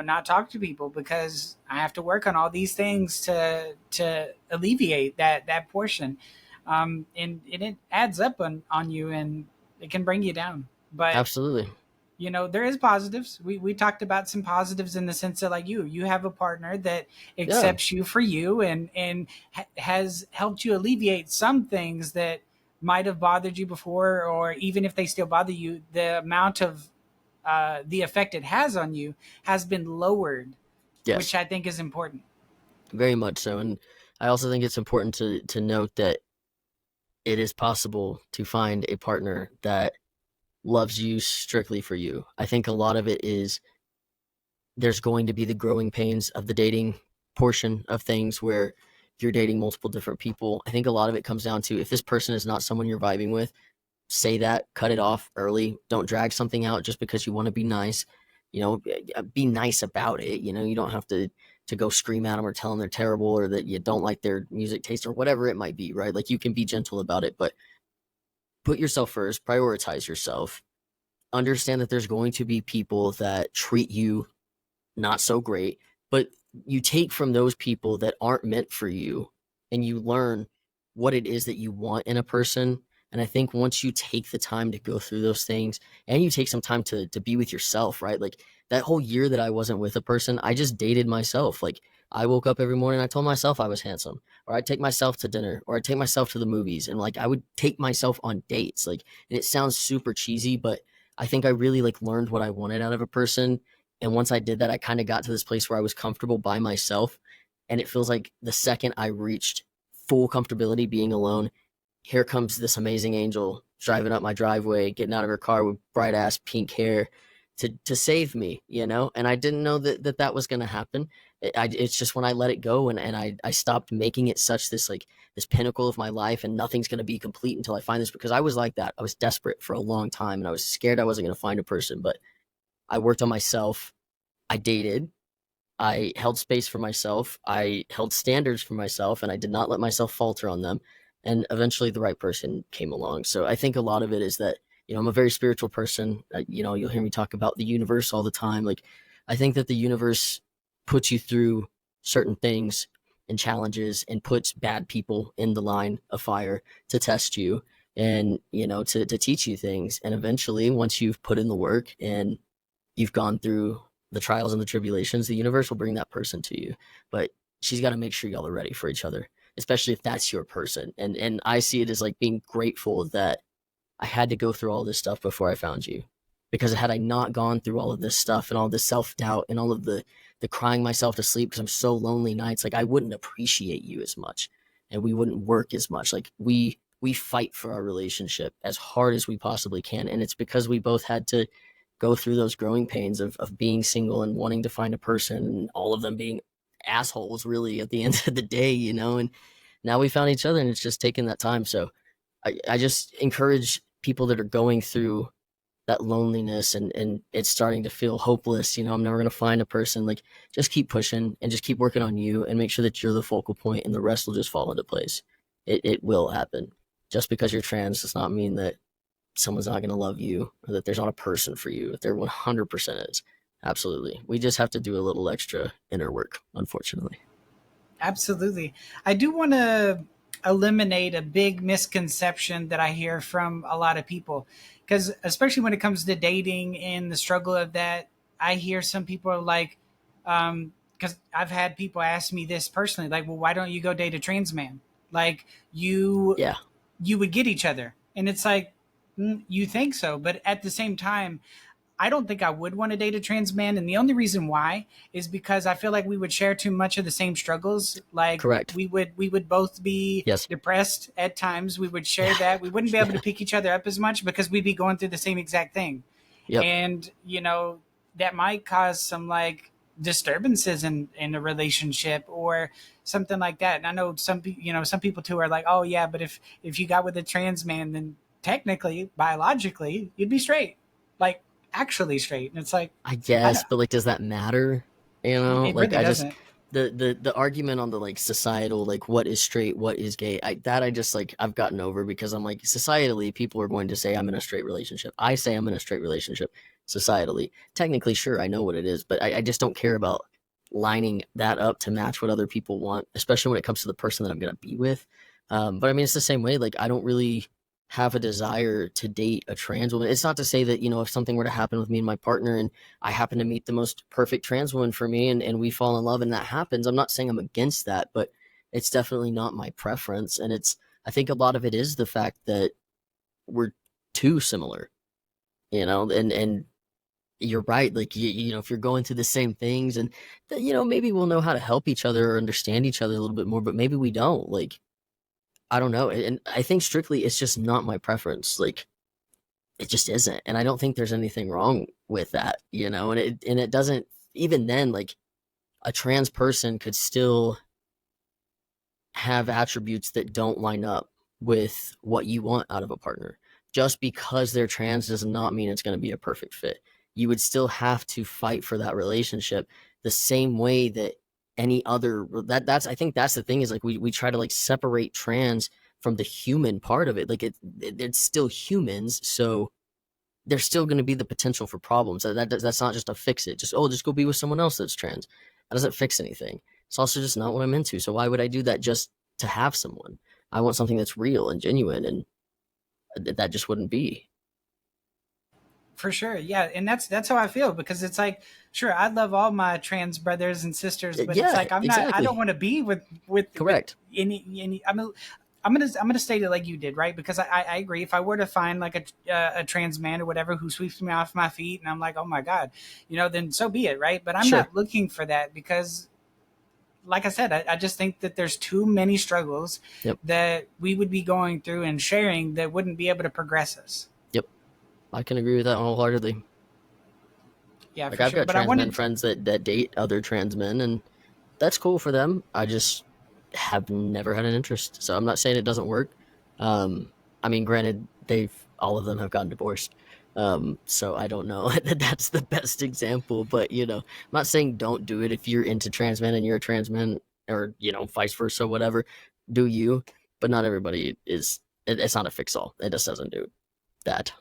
not talk to people because I have to work on all these things to alleviate that portion. And it adds up on you and it can bring you down. But Absolutely. there is positives. We talked about some positives in the sense that like you have a partner that Yeah. accepts you for you and has helped you alleviate some things that might have bothered you before, or even if they still bother you, the amount of the effect it has on you has been lowered, which Yes. I think is important. Very much so. And I also think it's important to note that it is possible to find a partner that loves you strictly for you. I think a lot of it is, there's going to be the growing pains of the dating portion of things where you're dating multiple different people. I think a lot of it comes down to, if this person is not someone you're vibing with, say that, cut it off early. Don't drag something out just because you want to be nice. Be nice about it. You don't have to go scream at them or tell them they're terrible or that you don't like their music taste or whatever it might be, right? Like, you can be gentle about it, but put yourself first, prioritize yourself. Understand that there's going to be people that treat you not so great, but you take from those people that aren't meant for you and you learn what it is that you want in a person. And I think once you take the time to go through those things and you take some time to be with yourself, right? Like, that whole year that I wasn't with a person, I just dated myself. Like, I woke up every morning, I told myself I was handsome, or I'd take myself to dinner, or I'd take myself to the movies. And, like, I would take myself on dates. Like, and it sounds super cheesy, but I think I really, like, learned what I wanted out of a person. And once I did that, I kind of got to this place where I was comfortable by myself. And it feels like the second I reached full comfortability being alone, here comes this amazing angel driving up my driveway, getting out of her car with bright ass pink hair to save me, And I didn't know that was going to happen. It's just when I let it go and I stopped making it such this pinnacle of my life and nothing's going to be complete until I find this, because I was like that. I was desperate for a long time and I was scared I wasn't going to find a person, but I worked on myself. I dated. I held space for myself. I held standards for myself, and I did not let myself falter on them. And eventually, the right person came along. So I think a lot of it is that, I'm a very spiritual person. You'll hear me talk about the universe all the time. Like, I think that the universe puts you through certain things and challenges and puts bad people in the line of fire to test you and, to teach you things. And eventually, once you've put in the work and you've gone through the trials and the tribulations, the universe will bring that person to you. But she's got to make sure y'all are ready for each other, especially if that's your person. And I see it as like being grateful that I had to go through all this stuff before I found you. Because had I not gone through all of this stuff and all this self doubt and all of the the crying myself to sleep because I'm so lonely nights, like I wouldn't appreciate you as much and we wouldn't work as much. Like we fight for our relationship as hard as we possibly can. And it's because we both had to go through those growing pains of being single and wanting to find a person, and all of them being assholes really at the end of the day, you know, and now we found each other and it's just taken that time. So I just encourage people that are going through that loneliness and it's starting to feel hopeless, you know, I'm never going to find a person, like just keep pushing and just keep working on you and make sure that you're the focal point and the rest will just fall into place. It will happen. Just because you're trans does not mean that someone's not going to love you or that there's not a person for you. There 100% is. Absolutely. We just have to do a little extra inner work, unfortunately. Absolutely. I do want to eliminate a big misconception that I hear from a lot of people, because especially when it comes to dating and the struggle of that, I hear some people are like, because I've had people ask me this personally, like, well, why don't you go date a trans man? Like Yeah, you would get each other. And it's like, you think so. But at the same time, I don't think I would want to date a trans man. And the only reason why is because I feel like we would share too much of the same struggles. Like correct. we would both be Yes. depressed at times. We would share Yeah. that. We wouldn't be able Yeah. to pick each other up as much because we'd be going through the same exact thing. Yep. And, that might cause some like disturbances in a relationship or something like that. And I know some people too are like, oh yeah, but if you got with a trans man, then technically, biologically, you'd be straight. Like, actually straight. And it's like, I guess, but like, does that matter? You know, it like really I just doesn't. the argument on the like societal, like what is straight, what is gay, I just like I've gotten over because I'm like societally people are going to say I'm in a straight relationship. I say I'm in a straight relationship societally. Technically, sure, I know what it is, but I just don't care about lining that up to match what other people want, especially when it comes to the person that I'm gonna be with. But I mean, it's the same way. Like I don't really have a desire to date a trans woman. It's not to say that, you know, if something were to happen with me and my partner and I happen to meet the most perfect trans woman for me and we fall in love and that happens, I'm not saying I'm against that, but it's definitely not my preference. And I think a lot of it is the fact that we're too similar, you know, and you're right. Like, you know, if you're going through the same things and, you know, maybe we'll know how to help each other or understand each other a little bit more, but maybe we don't. Like, I don't know. And I think strictly it's just not my preference. Like, it just isn't. And I don't think there's anything wrong with that, you know, and it doesn't, even then, like a trans person could still have attributes that don't line up with what you want out of a partner. Just because they're trans does not mean it's going to be a perfect fit. You would still have to fight for that relationship the same way that any other that's I think that's the thing is like we try to like separate trans from the human part of it. Like it's still humans, so there's still going to be the potential for problems. That's not just a fix it. Just go be with someone else that's trans. That doesn't fix anything. It's also just not what I'm into. So why would I do that just to have someone? I want something that's real and genuine, and that just wouldn't be. For sure. Yeah. And that's how I feel, because it's like, sure, I love all my trans brothers and sisters, but it's Yeah, like, I don't exactly. want to be with Correct. any, I'm gonna state it like you did, right? Because I agree. If I were to find like a trans man or whatever who sweeps me off my feet and I'm like, oh my God, then so be it. Right. But I'm Sure. not looking for that because, like I said, I just think that there's too many struggles Yep. that we would be going through and sharing that wouldn't be able to progress us. Yep. I can agree with that wholeheartedly. Yeah, Like for I've sure. got But I trans men wanted, friends that date other trans men, and that's cool for them. I just have never had an interest. So I'm not saying it doesn't work. I mean, granted, all of them have gotten divorced. So I don't know that that's the best example, but you know, I'm not saying don't do it if you're into trans men and you're a trans man, or you know, vice versa, whatever. Do you? But not everybody is. It's not a fix all. It just doesn't do that.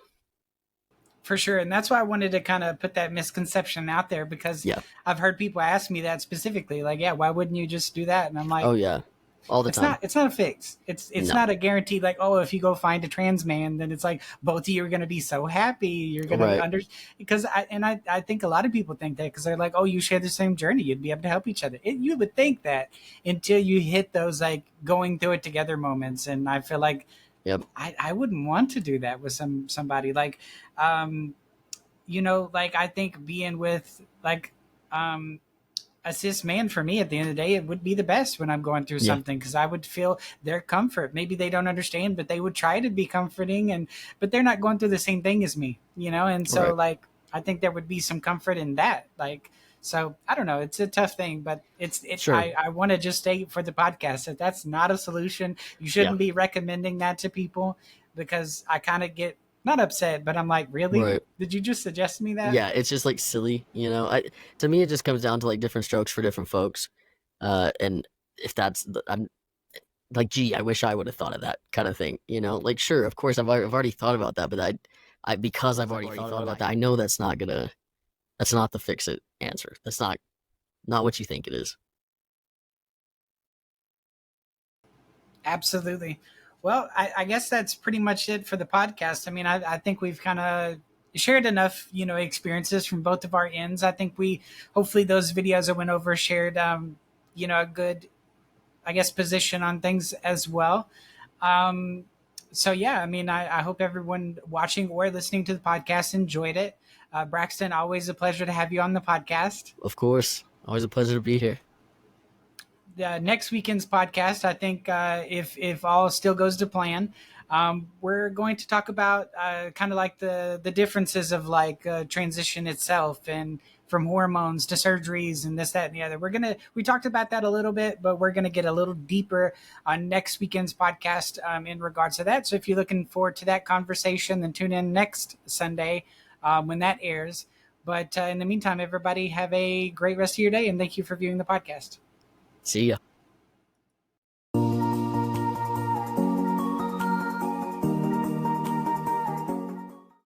for sure. And that's why I wanted to kind of put that misconception out there, because Yeah. I've heard people ask me that specifically, like, yeah, why wouldn't you just do that? And I'm like, Oh yeah. All the time. it's not a fix. It's No. not a guarantee, like, oh, if you go find a trans man, then it's like both of you are going to be so happy. You're going Right. to because I think a lot of people think that, because they're like, oh, you share the same journey, you'd be able to help each other. You would think that until you hit those like going through it together moments. And I feel like, Yep. I wouldn't want to do that with somebody like, like I think being with like, a cis man, for me, at the end of the day, it would be the best when I'm going through Yeah. something, because I would feel their comfort. Maybe they don't understand, but they would try to be comforting, but they're not going through the same thing as me, And so, Right. like, I think there would be some comfort in that. Like, so I don't know. It's a tough thing, but Sure. I want to just state for the podcast that that's not a solution. You Yeah. shouldn't be recommending that to people, because I kind of get not upset, but I'm like, really? Right. Did you just suggest me that? Yeah, it's just like silly, to me, it just comes down to like different strokes for different folks, and if I'm like, gee, I wish I would have thought of that kind of thing, Like, sure, of course, I've already thought about that, but because I've already thought about that, I know that's not the fix it answer. That's not what you think it is. Absolutely. Well, I guess that's pretty much it for the podcast. I mean, I think we've kind of shared enough, experiences from both of our ends. I think hopefully those videos I went over shared, a good, I guess, position on things as well. Um, so yeah, I mean, I hope everyone watching or listening to the podcast enjoyed it. Braxton, always a pleasure to have you on the podcast. Of course, always a pleasure to be here. Next weekend's podcast, I think, if all still goes to plan, we're going to talk about kind of like the differences of like transition itself, and from hormones to surgeries and this, that, and the other. We talked about that a little bit, but we're gonna get a little deeper on next weekend's podcast in regards to that. So if you're looking forward to that conversation, then tune in next Sunday when that airs. But in the meantime, everybody have a great rest of your day, and thank you for viewing the podcast. See ya.